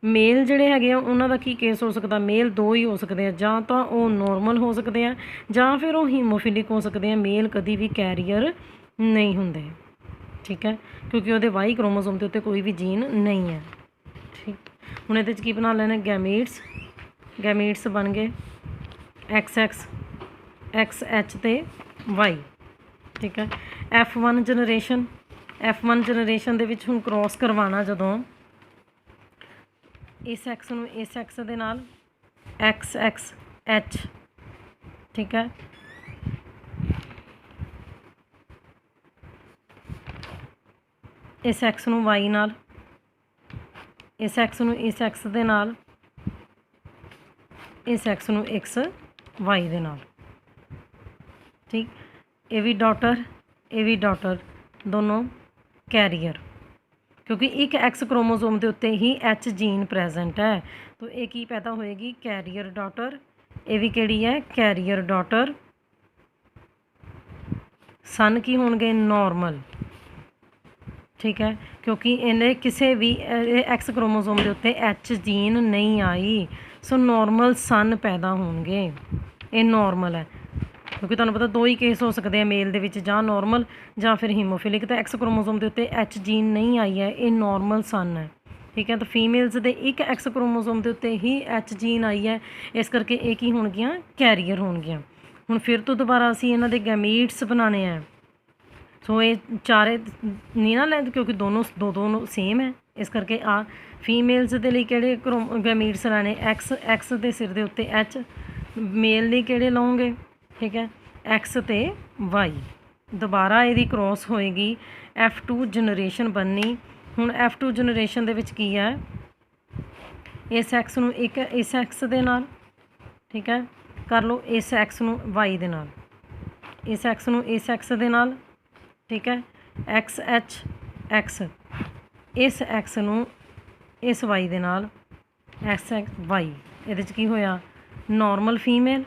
ਮੇਲ ਜਿਹੜੇ ਹੈਗੇ ਆ ਉਹਨਾਂ ਦਾ ਕੀ ਕੇਸ ਹੋ ਸਕਦਾ, ਮੇਲ 2 ਹੀ ਹੋ ਸਕਦੇ ਆ, ਜਾਂ ਤਾਂ ਉਹ ਨੋਰਮਲ ਹੋ ਸਕਦੇ ਆ ਜਾਂ ਫਿਰ ਉਹ ਹੀਮੋਫਿਲਿਕ ਹੋ ਸਕਦੇ ਆ। ਮੇਲ ਕਦੀ ਵੀ ਕੈਰੀਅਰ ਨਹੀਂ ਹੁੰਦੇ। ਠੀਕ ਹੈ। ਕਿਉਂਕਿ ਉਹਦੇ ਵਾਈ ਕ੍ਰੋਮੋਜ਼ੋਮ ਦੇ ਉੱਤੇ ਕੋਈ ਵੀ ਜੀਨ ਨਹੀਂ ਹੈ। ਠੀਕ। ਹੁਣ ਇਹਦੇ 'ਚ ਕੀ ਬਣਾ ਲੈਣਾ, ਗੈਮੀਟਸ ਬਣ ਗਏ XX, XH ਅਤੇ Y। ਠੀਕ ਹੈ। F1 ਜਨਰੇਸ਼ਨ ਦੇ ਵਿੱਚ ਹੁਣ ਕ੍ਰੋਸ ਕਰਵਾਉਣਾ ਜਦੋਂ ਇਸ ਐਕਸ ਨੂੰ ਇਸ ਐਕਸ ਦੇ ਨਾਲ XXH। ਠੀਕ ਹੈ। ਇਸ ਐਕਸ ਨੂੰ Y ਨਾਲ ਇਸ ਐਕਸ ਨੂੰ ਇਸ ਐਕਸ ਦੇ ਨਾਲ, ਇਸ ਐਕਸ ਨੂੰ ਐਕਸ ਵਾਈ ਦੇ ਨਾਲ। ਠੀਕ, ਇਹ ਵੀ ਡਾਟਰ ਦੋਨੋਂ ਕੈਰੀਅਰ, ਕਿਉਂਕਿ ਇੱਕ ਐਕਸ ਕ੍ਰੋਮੋਸੋਮ ਦੇ ਉੱਤੇ ਹੀ ਐਚ ਜੀਨ ਪ੍ਰੈਜੈਂਟ ਹੈ। ਤਾਂ ਇਹ ਕੀ ਪੈਦਾ ਹੋਏਗੀ? Carrier daughter. ਇਹ ਵੀ ਕਿਹੜੀ ਹੈ? Career daughter. ਸਨ ਕੀ ਹੋਣਗੇ? ਨੋਰਮਲ। ਠੀਕ ਹੈ, ਕਿਉਂਕਿ ਇਹਨੇ ਕਿਸੇ ਵੀ ਐਕਸ ਕ੍ਰੋਮੋਸੋਮ ਦੇ ਉੱਤੇ ਐਚ ਜੀਨ ਨਹੀਂ ਆਈ, ਸੋ ਨੋਰਮਲ ਸਨ ਪੈਦਾ ਹੋਣਗੇ। ਇਹ ਨੋਰਮਲ ਹੈ, ਕਿਉਂਕਿ ਤੁਹਾਨੂੰ ਪਤਾ ਦੋ ਹੀ ਕੇਸ ਹੋ ਸਕਦੇ ਆ ਮੇਲ ਦੇ ਵਿੱਚ, ਜਾਂ ਨੋਰਮਲ ਜਾਂ ਫਿਰ ਹੀਮੋਫਿਲਿਕ। ਤਾਂ ਐਕਸ ਕ੍ਰੋਮੋਸੋਮ ਦੇ ਉੱਤੇ ਐਚ ਜੀਨ ਨਹੀਂ ਆਈ ਹੈ, ਇਹ ਨੋਰਮਲ ਸਨ ਹੈ। ਠੀਕ ਹੈ, ਤਾਂ ਫੀਮੇਲਸ ਦੇ ਇੱਕ ਐਕਸ ਕ੍ਰੋਮੋਸੋਮ ਦੇ ਉੱਤੇ ਹੀ ਐਚ ਜੀਨ ਆਈ ਹੈ, ਇਸ ਕਰਕੇ ਇਹ ਕੀ ਹੋਣਗੀਆਂ? ਕੈਰੀਅਰ ਹੋਣਗੀਆਂ। ਹੁਣ ਫਿਰ ਤੋਂ ਦੁਬਾਰਾ ਅਸੀਂ ਇਹਨਾਂ ਦੇ ਗੈਮੀਟਸ ਬਣਾਉਣੇ ਆ। ਸੋ ਇਹ ਚਾਰੇ ਨਹੀਂ ਨਾ ਲੈਂਦੇ, ਕਿਉਂਕਿ ਦੋਨੋਂ ਸੇਮ ਹੈ, ਇਸ ਕਰਕੇ ਆ ਫੀਮੇਲਸ ਦੇ ਲਈ ਕਿਹੜੇ ਗੈਮੀਟਸ ਲੈਣੇ? ਐਕਸ ਦੇ ਸਿਰ ਦੇ ਉੱਤੇ ਐਚ। ਮੇਲ ਲਈ ਕਿਹੜੇ ਲਓਗੇ? ਠੀਕ ਹੈ, ਐਕਸ ਅਤੇ ਵਾਈ। ਦੁਬਾਰਾ ਇਹਦੀ ਕ੍ਰੋਸ ਹੋਏਗੀ, F2 ਜਨਰੇਸ਼ਨ ਬਣਨੀ। ਹੁਣ F2 ਜਨਰੇਸ਼ਨ ਦੇ ਵਿੱਚ ਕੀ ਹੈ? ਇਸ ਐਕਸ ਨੂੰ ਇੱਕ ਇਸ ਐਕਸ ਦੇ ਨਾਲ, ਠੀਕ ਹੈ, ਕਰ ਲਓ। ਇਸ ਐਕਸ ਨੂੰ ਵਾਈ ਦੇ ਨਾਲ, ਇਸ ਐਕਸ ਨੂੰ ਇਸ ਐਕਸ ਦੇ ਨਾਲ, ਠੀਕ ਹੈ, ਐਕਸ ਐਚ ਐਕਸ। ਇਸ ਐਕਸ ਨੂੰ ਇਸ ਵਾਈ ਦੇ ਨਾਲ, ਐਕਸ ਐਕਸ ਵਾਈ। ਇਹਦੇ 'ਚ ਕੀ ਹੋਇਆ? ਨੋਰਮਲ ਫੀਮੇਲ,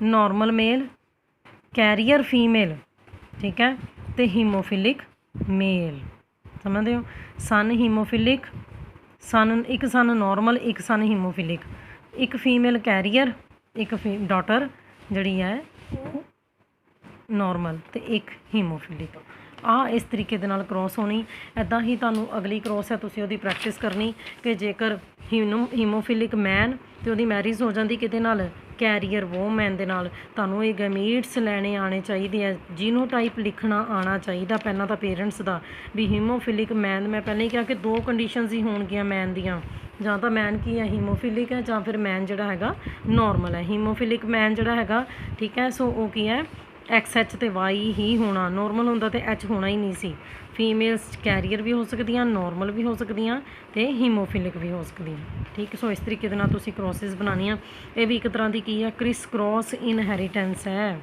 ਨੋਰਮਲ ਮੇਲ, ਕੈਰੀਅਰ ਫੀਮੇਲ, ਠੀਕ ਹੈ, ਅਤੇ ਹੀਮੋਫਿਲਿਕ ਮੇਲ। ਸਮਝਦੇ ਹੋ? ਸਨ ਹੀਮੋਫਿਲਿਕ, ਇੱਕ ਸਨ ਨੋਰਮਲ, ਇੱਕ ਸਨ ਹੀਮੋਫਿਲਿਕ, ਇੱਕ ਫੀਮੇਲ ਕੈਰੀਅਰ, ਇੱਕ ਡਾਟਰ ਜਿਹੜੀ ਹੈ ਉਹ ਨੋਰਮਲ, ਅਤੇ ਇੱਕ ਹੀਮੋਫਿਲਿਕ। ਆਹ ਇਸ ਤਰੀਕੇ ਦੇ ਨਾਲ ਕ੍ਰੋਸ ਹੋਣੀ। ਇੱਦਾਂ ਹੀ ਤੁਹਾਨੂੰ ਅਗਲੀ ਕ੍ਰੋਸ ਹੈ, ਤੁਸੀਂ ਉਹਦੀ ਪ੍ਰੈਕਟਿਸ ਕਰਨੀ ਕਿ ਜੇਕਰ ਹੀਮੋਫਿਲਿਕ ਮੈਨ ਅਤੇ ਉਹਦੀ ਮੈਰਿਜ ਹੋ ਜਾਂਦੀ ਕਿਤੇ ਨਾਲ, ਕੈਰੀਅਰ ਵੋਮੈਨ ਦੇ ਨਾਲ, ਤੁਹਾਨੂੰ ਇਹ ਗੈਮੀਟਸ ਲੈਣੇ ਆਉਣੇ ਚਾਹੀਦੇ ਆ। ਜੀਨੋਟਾਈਪ ਲਿਖਣਾ ਆਉਣਾ ਚਾਹੀਦਾ ਪਹਿਲਾਂ ਤਾਂ ਪੇਰੈਂਟਸ ਦਾ, ਵੀ ਹੀਮੋਫਿਲਿਕ ਮੈਨ। ਮੈਂ ਪਹਿਲਾਂ ਹੀ ਕਿਹਾ ਕਿ ਦੋ ਕੰਡੀਸ਼ਨਸ ਹੀ ਹੋਣਗੀਆਂ ਮੈਨ ਦੀਆਂ, ਜਾਂ ਤਾਂ ਮੈਨ ਕੀ ਹੈ? ਹੀਮੋਫਿਲਿਕ ਹੈ, ਜਾਂ ਫਿਰ ਮੈਨ ਜਿਹੜਾ ਹੈਗਾ ਨੋਰਮਲ ਹੈ। ਹੀਮੋਫਿਲਿਕ ਮੈਨ ਜਿਹੜਾ ਹੈਗਾ, ਠੀਕ ਹੈ, ਸੋ ਉਹ ਕੀ ਹੈ? ਐਕਸ ਐਚ ਅਤੇ ਵਾਈ ਹੀ ਹੋਣਾ। ਨੋਰਮਲ ਹੁੰਦਾ ਤਾਂ ਐਚ ਹੋਣਾ ਹੀ ਨਹੀਂ ਸੀ। ਫੀਮੇਲਸ ਕੈਰੀਅਰ ਵੀ ਹੋ ਸਕਦੀਆਂ, ਨੋਰਮਲ ਵੀ ਹੋ ਸਕਦੀਆਂ, ਅਤੇ ਹੀਮੋਫਿਲਿਕ ਵੀ ਹੋ ਸਕਦੀਆਂ। ਠੀਕ, ਸੋ ਇਸ ਤਰੀਕੇ ਦੇ ਨਾਲ ਤੁਸੀਂ ਕ੍ਰੋਸਿਸ ਬਣਾਉਣੀਆਂ। ਇਹ ਵੀ ਇੱਕ ਤਰ੍ਹਾਂ ਦੀ ਕੀ ਹੈ? ਕ੍ਰਿਸ ਕ੍ਰੋਸ ਇਨਹੈਰੀਟੈਂਸ ਹੈ।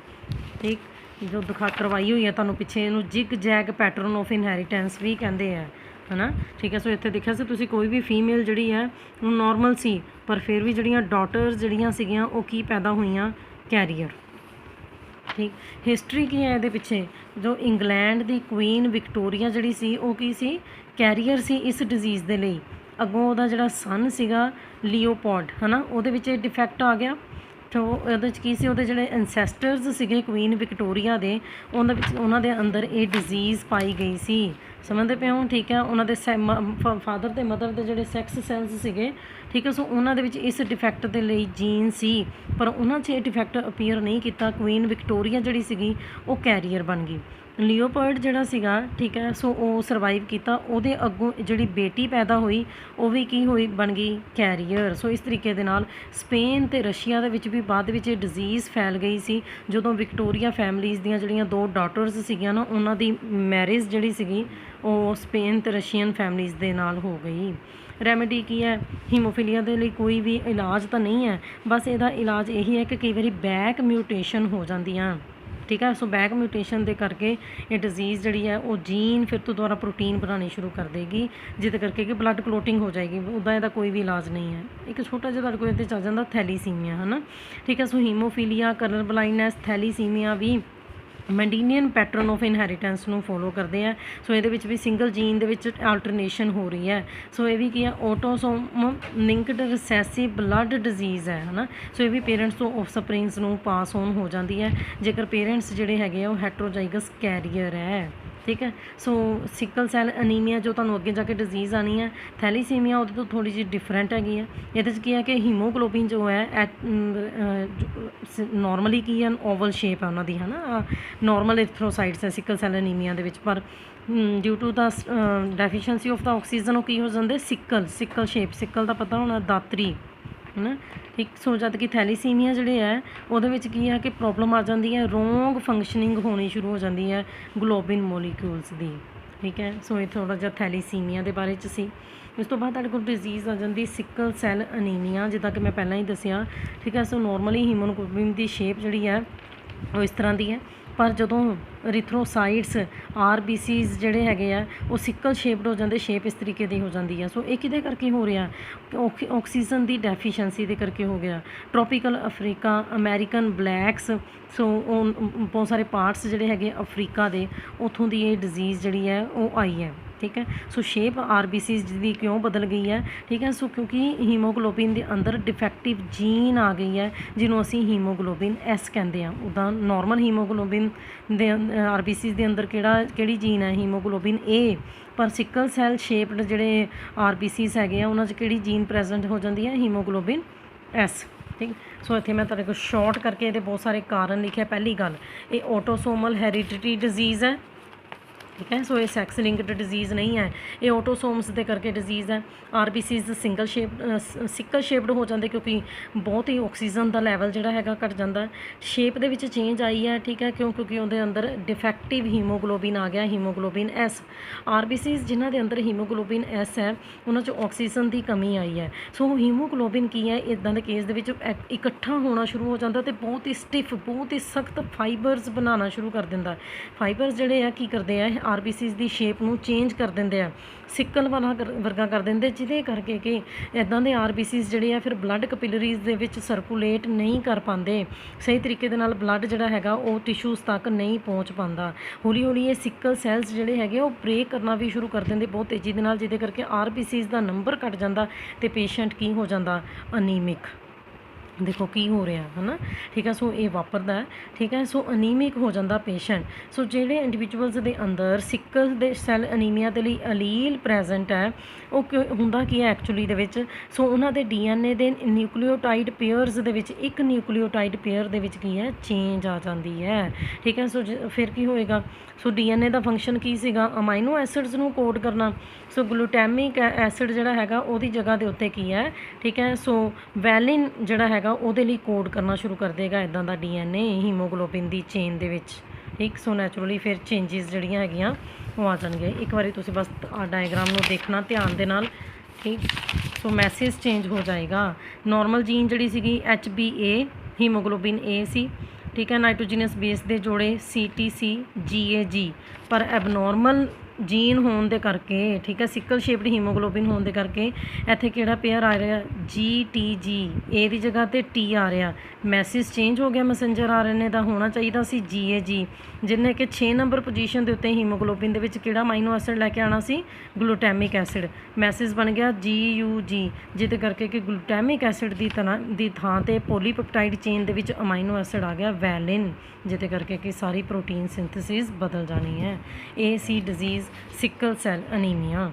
ਠੀਕ, ਜੋ ਕਰਵਾਈ ਹੋਈ ਹੈ ਤੁਹਾਨੂੰ ਪਿੱਛੇ, ਇਹਨੂੰ ਜਿਗ ਜੈਗ ਪੈਟਰਨ ਆਫ ਇਨਹੈਰੀਟੈਂਸ ਵੀ ਕਹਿੰਦੇ ਆ, ਹੈ ਨਾ। ਠੀਕ ਹੈ, ਸੋ ਇੱਥੇ ਦੇਖਿਆ ਸੀ ਤੁਸੀਂ, ਕੋਈ ਵੀ ਫੀਮੇਲ ਜਿਹੜੀ ਹੈ ਉਹ ਨੋਰਮਲ ਸੀ, ਪਰ ਫਿਰ ਵੀ ਜਿਹੜੀਆਂ ਡਾਟਰਸ ਜਿਹੜੀਆਂ ਸੀਗੀਆਂ ਉਹ ਕੀ ਪੈਦਾ ਹੋਈਆਂ? ਕੈਰੀਅਰ। ਠੀਕ, ਹਿਸਟਰੀ ਕੀ ਹੈ ਇਹਦੇ ਪਿੱਛੇ? ਜੋ ਇੰਗਲੈਂਡ ਦੀ ਕੁਈਨ ਵਿਕਟੋਰੀਆ ਜਿਹੜੀ ਸੀ, ਉਹ ਕੀ ਸੀ? ਕੈਰੀਅਰ ਸੀ ਇਸ ਡਿਜ਼ੀਜ਼ ਦੇ ਲਈ। ਅੱਗੋਂ ਉਹਦਾ ਜਿਹੜਾ ਸਨ ਸੀਗਾ ਲੀਓਪੋਲਡ, ਹੈ ਨਾ, ਉਹਦੇ ਵਿੱਚ ਇਹ ਡਿਫੈਕਟ ਆ ਗਿਆ। ਸੋ ਉਹਦੇ 'ਚ ਕੀ ਸੀ? ਉਹਦੇ ਜਿਹੜੇ ਐਨਸੈਸਟਰਸ ਸੀਗੇ ਕੁਈਨ ਵਿਕਟੋਰੀਆ ਦੇ, ਉਹਨਾਂ ਦੇ ਅੰਦਰ ਇਹ ਡਿਜ਼ੀਜ਼ ਪਾਈ ਗਈ ਸੀ। ਸਮਝਦੇ ਪਏ ਹੋ? ਠੀਕ ਹੈ, ਉਹਨਾਂ ਦੇ ਫਾਦਰ ਅਤੇ ਮਦਰ ਦੇ ਜਿਹੜੇ ਸੈਕਸ ਸੈਲਸ ਸੀਗੇ, ਠੀਕ ਹੈ, ਸੋ ਉਹਨਾਂ ਦੇ ਵਿੱਚ ਇਸ ਡਿਫੈਕਟ ਦੇ ਲਈ ਜੀਨ ਸੀ, ਪਰ ਉਹਨਾਂ 'ਚ ਇਹ ਡਿਫੈਕਟ ਅਪੀਅਰ ਨਹੀਂ ਕੀਤਾ। ਕੁਈਨ ਵਿਕਟੋਰੀਆ ਜਿਹੜੀ ਸੀਗੀ ਉਹ ਕੈਰੀਅਰ ਬਣ ਗਈ। ਲੀਓਪੋਲਡ ਜਿਹੜਾ ਸੀਗਾ, ਠੀਕ ਹੈ, ਸੋ ਉਹ ਸਰਵਾਈਵ ਕੀਤਾ। ਉਹਦੇ ਅੱਗੋਂ ਜਿਹੜੀ ਬੇਟੀ ਪੈਦਾ ਹੋਈ ਉਹ ਵੀ ਕੀ ਹੋਈ? ਬਣ ਗਈ ਕੈਰੀਅਰ। ਸੋ ਇਸ ਤਰੀਕੇ ਦੇ ਨਾਲ ਸਪੇਨ ਅਤੇ ਰਸ਼ੀਆ ਦੇ ਵਿੱਚ ਵੀ ਬਾਅਦ ਵਿੱਚ ਇਹ ਡਿਜ਼ੀਜ਼ ਫੈਲ ਗਈ ਸੀ, ਜਦੋਂ ਵਿਕਟੋਰੀਆ ਫੈਮਲੀਜ਼ ਦੀਆਂ ਜਿਹੜੀਆਂ ਦੋ ਡਾਟਰਸ ਸੀਗੀਆਂ ਨਾ, ਉਹਨਾਂ ਦੀ ਮੈਰਿਜ ਜਿਹੜੀ ਸੀਗੀ ਉਹ ਸਪੇਨ ਅਤੇ ਰਸ਼ੀਅਨ ਫੈਮਲੀਜ਼ ਦੇ ਨਾਲ ਹੋ ਗਈ। ਰੈਮੇਡੀ ਕੀ ਹੈ? ਹੀਮੋਫੀਲੀਆ ਦੇ ਲਈ ਕੋਈ ਵੀ ਇਲਾਜ ਤਾਂ ਨਹੀਂ ਹੈ, ਬਸ ਇਹਦਾ ਇਲਾਜ ਇਹੀ ਹੈ ਕਿ ਕਈ ਵਾਰੀ ਬੈਕ ਮਿਊਟੇਸ਼ਨ ਹੋ ਜਾਂਦੀਆਂ। ਠੀਕ ਹੈ, ਸੋ ਬੈਕ ਮਿਊਟੇਸ਼ਨ ਦੇ ਕਰਕੇ ਇਹ ਡਿਜ਼ੀਜ਼ ਜਿਹੜੀ ਹੈ ਉਹ ਜੀਨ ਫਿਰ ਤੋਂ ਦੁਬਾਰਾ ਪ੍ਰੋਟੀਨ ਬਣਾਉਣੀ ਸ਼ੁਰੂ ਕਰ ਦੇਗੀ, ਜਿਹਦੇ ਕਰਕੇ ਕਿ ਬਲੱਡ ਕਲੋਟਿੰਗ ਹੋ ਜਾਏਗੀ। ਉੱਦਾਂ ਇਹਦਾ ਕੋਈ ਵੀ ਇਲਾਜ ਨਹੀਂ ਹੈ। ਇੱਕ ਛੋਟਾ ਜਿਹਾ ਤੁਹਾਡੇ ਕੋਲ ਇੱਥੇ ਚੱਲ ਜਾਂਦਾ ਥੈਲੀਸੀਮੀਆ, ਹੈ ਨਾ। ਠੀਕ ਹੈ, so haemophilia, colour blindness, thalassaemia ਵੀ ਮੈਂਡੀਨੀਅਨ ਪੈਟਰਨ ਆਫ ਇਨਹੈਰੀਟੈਂਸ ਨੂੰ ਫੋਲੋ ਕਰਦੇ ਆ। ਸੋ ਇਹਦੇ ਵਿੱਚ ਵੀ ਸਿੰਗਲ ਜੀਨ ਦੇ ਵਿੱਚ ਆਲਟਰਨੇਸ਼ਨ ਹੋ ਰਹੀ ਹੈ। ਸੋ ਇਹ ਵੀ ਕੀ ਹੈ? ਆਟੋਸੋਮ ਲਿੰਕਡ ਰਿਸੈਸਿਵ ਬਲੱਡ ਡਿਜ਼ੀਜ਼ ਹੈ ਨਾ। ਸੋ ਇਹ ਵੀ ਪੇਰੈਂਟਸ ਤੋਂ ਆਫਸਪ੍ਰਿੰਗਸ ਨੂੰ ਪਾਸ ਔਨ ਹੋ ਜਾਂਦੀ ਹੈ, ਜੇਕਰ ਪੇਰੈਂਟਸ ਜਿਹੜੇ ਹੈਗੇ ਆ ਉਹ ਹੈਟਰੋਜਾਈਗਸ ਕੈਰੀਅਰ ਹੈ। ਠੀਕ ਹੈ, ਸੋ ਸਿਕਲ ਸੈੱਲ ਅਨੀਮੀਆ ਜੋ ਤੁਹਾਨੂੰ ਅੱਗੇ ਜਾ ਕੇ ਡਿਜ਼ੀਜ਼ ਆਉਣੀ ਹੈ। ਥੈਲੀਸੀਮੀਆ ਉਹਦੇ ਤੋਂ ਥੋੜ੍ਹੀ ਜਿਹੀ ਡਿਫਰੈਂਟ ਹੈਗੀ ਹੈ। ਇਹਦੇ 'ਚ ਕੀ ਹੈ ਕਿ ਹੀਮੋਗਲੋਬਿਨ ਜੋ ਹੈ ਨੋਰਮਲੀ ਕੀ ਹੈ? ਓਵਲ ਸ਼ੇਪ ਹੈ ਉਹਨਾਂ ਦੀ, ਹੈ ਨਾ। ਨੋਰਮਲ ਇਥਰੋਸਾਈਟਸ ਹੈ ਸਿਕਲ ਸੈੱਲ ਅਨੀਮੀਆ ਦੇ ਵਿੱਚ, ਪਰ due to the deficiency of the oxygen ਉਹ ਕੀ ਹੋ ਜਾਂਦੇ? Sickle shape. ਸਿਕਲ ਦਾ ਪਤਾ ਹੋਣਾ, ਦਾਤਰੀ, ਹੈ ਨਾ। ਠੀਕ, ਸੋ ਜਦ ਕਿ ਥੈਲੀਸੀਮੀਆ ਜਿਹੜੇ ਹੈ ਉਹਦੇ ਵਿੱਚ ਕੀ ਹੈ ਕਿ ਪ੍ਰੋਬਲਮ ਆ ਜਾਂਦੀ ਹੈ, ਰੋਂਗ ਫੰਕਸ਼ਨਿੰਗ ਹੋਣੀ ਸ਼ੁਰੂ ਹੋ ਜਾਂਦੀ ਹੈ ਗਲੋਬਿਨ ਮੋਲੀਕਿਊਲਸ ਦੀ। ਠੀਕ ਹੈ, ਸੋ ਇਹ ਥੋੜ੍ਹਾ ਜਿਹਾ ਥੈਲੀਸੀਮੀਆ ਦੇ ਬਾਰੇ 'ਚ ਸੀ। ਇਸ ਤੋਂ ਬਾਅਦ ਤੁਹਾਡੇ ਕੋਲ ਡਿਜ਼ੀਜ਼ ਆ ਜਾਂਦੀ ਸਿਕਲ ਸੈੱਲ ਅਨੀਮੀਆ, ਜਿੱਦਾਂ ਕਿ ਮੈਂ ਪਹਿਲਾਂ ਹੀ ਦੱਸਿਆ, ਠੀਕ ਹੈ। ਸੋ ਨੋਰਮਲੀ ਹੀਮੋਗਲੋਬਿਨ ਦੀ ਸ਼ੇਪ ਜਿਹੜੀ ਹੈ ਉਹ ਇਸ ਤਰ੍ਹਾਂ ਦੀ ਹੈ, ਪਰ ਜਦੋਂ ਰਿਥਰੋਸਾਈਟਸ RBCs ਜਿਹੜੇ ਹੈਗੇ ਆ ਉਹ ਸਿਕਲ ਸ਼ੇਪਡ ਹੋ ਜਾਂਦੇ, ਸ਼ੇਪ ਇਸ ਤਰੀਕੇ ਦੀ ਹੋ ਜਾਂਦੀ ਹੈ। ਸੋ ਇਹ ਕਿਹਦੇ ਕਰਕੇ ਹੋ ਰਿਹਾ? ਆਕਸੀਜਨ ਦੀ ਡੈਫੀਸ਼ੀਐਂਸੀ ਦੇ ਕਰਕੇ ਹੋ ਗਿਆ। ਟ੍ਰੋਪੀਕਲ ਅਫਰੀਕਾ, ਅਮੈਰੀਕਨ ਬਲੈਕਸ, ਸੋ ਉਹ ਬਹੁਤ ਸਾਰੇ ਪਾਰਟਸ ਜਿਹੜੇ ਹੈਗੇ ਅਫਰੀਕਾ ਦੇ, ਉੱਥੋਂ ਦੀ ਇਹ ਡਿਜ਼ੀਜ਼ ਜਿਹੜੀ ਹੈ ਉਹ ਆਈ ਹੈ, ਠੀਕ ਹੈ। ਸੋ ਸ਼ੇਪ RBCs ਦੀ ਕਿਉਂ ਬਦਲ ਗਈ ਹੈ, ਠੀਕ ਹੈ। ਸੋ ਕਿਉਂਕਿ ਹੀਮੋਗਲੋਬਿਨ ਦੇ ਅੰਦਰ ਡਿਫੈਕਟਿਵ ਜੀਨ ਆ ਗਈ ਹੈ, ਜਿਹਨੂੰ ਅਸੀਂ ਹੀਮੋਗਲੋਬਿਨ S ਕਹਿੰਦੇ ਹਾਂ। ਉੱਦਾਂ ਨੋਰਮਲ ਹੀਮੋਗਲੋਬਿਨ ਦੇ RBCs ਦੇ ਅੰਦਰ ਕਿਹੜੀ ਜੀਨ ਹੈ? Haemoglobin A। ਪਰ ਸਿਕਲ ਸੈੱਲ ਸ਼ੇਪਡ ਜਿਹੜੇ RBCs ਹੈਗੇ ਆ ਉਹਨਾਂ 'ਚ ਕਿਹੜੀ ਜੀਨ ਪ੍ਰੈਜ਼ੈਂਟ ਹੋ ਜਾਂਦੀ ਹੈ? ਹੀਮੋਗਲੋਬਿਨ S, ਠੀਕ। ਸੋ ਇੱਥੇ ਮੈਂ ਤੁਹਾਡੇ ਕੋਲ ਸ਼ਾਰਟ ਕਰਕੇ ਇਹਦੇ ਬਹੁਤ ਸਾਰੇ ਕਾਰਨ ਲਿਖਿਆ। ਪਹਿਲੀ ਗੱਲ, ਇਹ ਆਟੋਸੋਮਲ ਹੈਰੀਡਿਟੀ ਡਿਜ਼ੀਜ਼ ਹੈ, ਠੀਕ ਹੈ। ਸੋ ਇਹ ਸੈਕਸ ਲਿੰਕਡ ਡਿਜ਼ੀਜ਼ ਨਹੀਂ ਹੈ, ਇਹ ਆਟੋਸੋਮਸ ਦੇ ਕਰਕੇ ਡਿਜ਼ੀਜ਼ ਹੈ। RBCs ਸਿਕਲ ਸ਼ੇਪਡ ਹੋ ਜਾਂਦੇ ਕਿਉਂਕਿ ਬਹੁਤ ਹੀ ਆਕਸੀਜਨ ਦਾ ਲੈਵਲ ਜਿਹੜਾ ਹੈਗਾ ਘਟ ਜਾਂਦਾ। ਸ਼ੇਪ ਦੇ ਵਿੱਚ ਚੇਂਜ ਆਈ ਹੈ, ਠੀਕ ਹੈ, ਕਿਉਂਕਿ ਉਹਦੇ ਅੰਦਰ ਡਿਫੈਕਟਿਵ ਹੀਮੋਗਲੋਬਿਨ ਆ ਗਿਆ, ਹੀਮੋਗਲੋਬਿਨ S। RBCs ਜਿਨ੍ਹਾਂ ਦੇ ਅੰਦਰ ਹੀਮੋਗਲੋਬਿਨ S ਹੈ ਉਹਨਾਂ 'ਚ ਆਕਸੀਜਨ ਦੀ ਕਮੀ ਆਈ ਹੈ। ਸੋ ਹੀਮੋਗਲੋਬਿਨ ਕੀ ਹੈ, ਇੱਦਾਂ ਦੇ ਕੇਸ ਦੇ ਵਿੱਚ ਇਕੱਠਾ ਹੋਣਾ ਸ਼ੁਰੂ ਹੋ ਜਾਂਦਾ ਅਤੇ ਬਹੁਤ ਹੀ ਸਟਿਫ, ਬਹੁਤ ਹੀ ਸਖਤ ਫਾਈਬਰਸ ਬਣਾਉਣਾ ਸ਼ੁਰੂ ਕਰ ਦਿੰਦਾ। ਫਾਈਬਰਸ ਜਿਹੜੇ ਆ ਕੀ ਕਰਦੇ ਆ? RBCs ਦੀ ਸ਼ੇਪ ਨੂੰ ਚੇਂਜ ਕਰ ਦਿੰਦੇ ਆ, ਸਿਕਲ ਵਾਲਾ ਵਰਗਾ ਕਰ ਦਿੰਦੇ, ਜਿਹਦੇ ਕਰਕੇ ਕਿ ਇੱਦਾਂ ਦੇ RBCs ਜਿਹੜੇ ਆ ਫਿਰ ਬਲੱਡ ਕਪਿਲਰੀਜ਼ ਦੇ ਵਿੱਚ ਸਰਕੂਲੇਟ ਨਹੀਂ ਕਰ ਪਾਉਂਦੇ, ਸਹੀ ਤਰੀਕੇ ਦੇ ਨਾਲ ਬਲੱਡ ਜਿਹੜਾ ਹੈਗਾ ਉਹ ਟਿਸ਼ੂਜ਼ ਤੱਕ ਨਹੀਂ ਪਹੁੰਚ ਪਾਉਂਦਾ। ਹੌਲੀ ਹੌਲੀ ਇਹ ਸਿਕਲ ਸੈੱਲਸ ਜਿਹੜੇ ਹੈਗੇ ਉਹ ਬ੍ਰੇਕ ਕਰਨਾ ਵੀ ਸ਼ੁਰੂ ਕਰ ਦਿੰਦੇ ਬਹੁਤ ਤੇਜ਼ੀ ਦੇ ਨਾਲ, ਜਿਹਦੇ ਕਰਕੇ RBCs ਦਾ ਨੰਬਰ ਘਟ ਜਾਂਦਾ ਅਤੇ ਪੇਸ਼ੈਂਟ ਕੀ ਹੋ ਜਾਂਦਾ? ਅਨੀਮਿਕ। ਦੇਖੋ ਕੀ ਹੋ ਰਿਹਾ ਹੈ ਨਾ, ਠੀਕ ਹੈ। ਸੋ ਇਹ ਵਾਪਰਦਾ ਹੈ, ਠੀਕ ਹੈ। ਸੋ ਅਨੀਮਿਕ ਹੋ ਜਾਂਦਾ ਪੇਸ਼ੈਂਟ। ਸੋ ਜਿਹੜੇ ਇੰਡੀਵਿਜੂਅਲਸ ਦੇ ਅੰਦਰ ਸਿਕਲ ਦੇ ਸੈੱਲ ਅਨੀਮੀਆ ਦੇ ਲਈ ਅਲੀਲ ਪ੍ਰੈਜ਼ੈਂਟ ਹੈ, ਉਹ ਹੁੰਦਾ ਕੀ ਹੈ ਐਕਚੁਅਲੀ ਦੇ ਵਿੱਚ? ਸੋ ਉਹਨਾਂ ਦੇ DNA ਦੇ ਨਿਊਕਲੀਓਟਾਈਡ ਪੇਅਰਸ ਦੇ ਵਿੱਚ ਇੱਕ ਨਿਊਕਲੀਓਟਾਈਡ ਪੇਅਰ ਦੇ ਵਿੱਚ ਕੀ ਹੈ? ਚੇਂਜ ਆ ਜਾਂਦੀ ਹੈ, ਠੀਕ ਹੈ। ਸੋ ਫਿਰ ਕੀ ਹੋਏਗਾ? ਸੋ DNA ਦਾ ਫੰਕਸ਼ਨ ਕੀ ਸੀਗਾ? ਅਮਾਈਨੋ ਐਸਿਡਸ ਨੂੰ ਕੋਡ ਕਰਨਾ। ਸੋ ਗਲੂਟੈਮਿਕ ਐਸਿਡ ਜਿਹੜਾ ਹੈਗਾ ਉਹਦੀ ਜਗ੍ਹਾ ਦੇ ਉੱਤੇ ਕੀ ਹੈ, ਠੀਕ ਹੈ। ਸੋ ਵੈਲਿਨ ਜਿਹੜਾ ਹੈਗਾ ਉਹਦੇ ਲਈ ਕੋਡ ਕਰਨਾ ਸ਼ੁਰੂ ਕਰ ਦੇਗਾ ਇੱਦਾਂ ਦਾ DNA ਹੀਮੋਗਲੋਬਿਨ ਦੀ ਚੇਨ ਦੇ ਵਿੱਚ, ਠੀਕ। ਸੋ ਨੈਚੁਰਲੀ ਫਿਰ ਚੇਂਜਿਸ ਜਿਹੜੀਆਂ ਹੈਗੀਆਂ ਉਹ ਆ ਜਾਣਗੇ। ਇੱਕ ਵਾਰੀ ਤੁਸੀਂ ਬਸ ਆ ਡਾਇਗਰਾਮ ਨੂੰ ਦੇਖਣਾ ਧਿਆਨ ਦੇ ਨਾਲ, ਠੀਕ। ਸੋ ਮੈਸੇਜ ਚੇਂਜ ਹੋ ਜਾਏਗਾ। ਨੋਰਮਲ ਜੀਨ ਜਿਹੜੀ ਸੀਗੀ HbA, ਹੀਮੋਗਲੋਬਿਨ A ਸੀ, ਠੀਕ ਹੈ। ਨਾਈਟ੍ਰੋਜੀਨਸ ਬੇਸ ਦੇ ਜੋੜੇ CTC GAG, ਪਰ ਐਬਨੋਰਮਲ ਜੀਨ ਹੋਣ ਦੇ ਕਰਕੇ, ਠੀਕ ਹੈ, ਸਿਕਲ ਸ਼ੇਪਡ ਹੀਮੋਗਲੋਬਿਨ ਹੋਣ ਦੇ ਕਰਕੇ ਇੱਥੇ ਕਿਹੜਾ ਪੇਅਰ ਆ ਰਿਹਾ? GTG, A ਦੀ ਜਗ੍ਹਾ 'ਤੇ T ਆ ਰਿਹਾ। ਮੈਸੇਜ ਚੇਂਜ ਹੋ ਗਿਆ ਮੈਸੇਂਜਰ RNA ਦਾ, ਹੋਣਾ ਚਾਹੀਦਾ ਸੀ GAG, ਜਿਹਨੇ ਕਿ 6 ਨੰਬਰ ਪੋਜੀਸ਼ਨ ਦੇ ਉੱਤੇ ਹੀਮੋਗਲੋਬਿਨ ਦੇ ਵਿੱਚ ਕਿਹੜਾ ਅਮਾਈਨੋ ਐਸਿਡ ਲੈ ਕੇ ਆਉਣਾ ਸੀ? ਗਲੂਟੈਮਿਕ ਐਸਿਡ। ਮੈਸੇਜ ਬਣ ਗਿਆ GUG, ਜਿਹਦੇ ਕਰਕੇ ਕਿ ਗਲੂਟੈਮਿਕ ਐਸਿਡ ਦੀ ਥਾਂ 'ਤੇ ਪੋਲੀਪੈਪਟਾਈਡ ਚੇਨ ਦੇ ਵਿੱਚ ਅਮਾਈਨੋ ਐਸਿਡ ਆ ਗਿਆ ਵੈਲਿਨ, ਜਿਹਦੇ ਕਰਕੇ ਕਿ ਸਾਰੀ ਪ੍ਰੋਟੀਨ ਸਿੰਥੇਸਿਸ ਬਦਲ ਜਾਣੀ ਹੈ। ਇਹ ਸੀ ਡਿਜ਼ੀਜ਼ ਸਿਕਲ ਸੈੱਲ ਅਨੀਮੀਆ।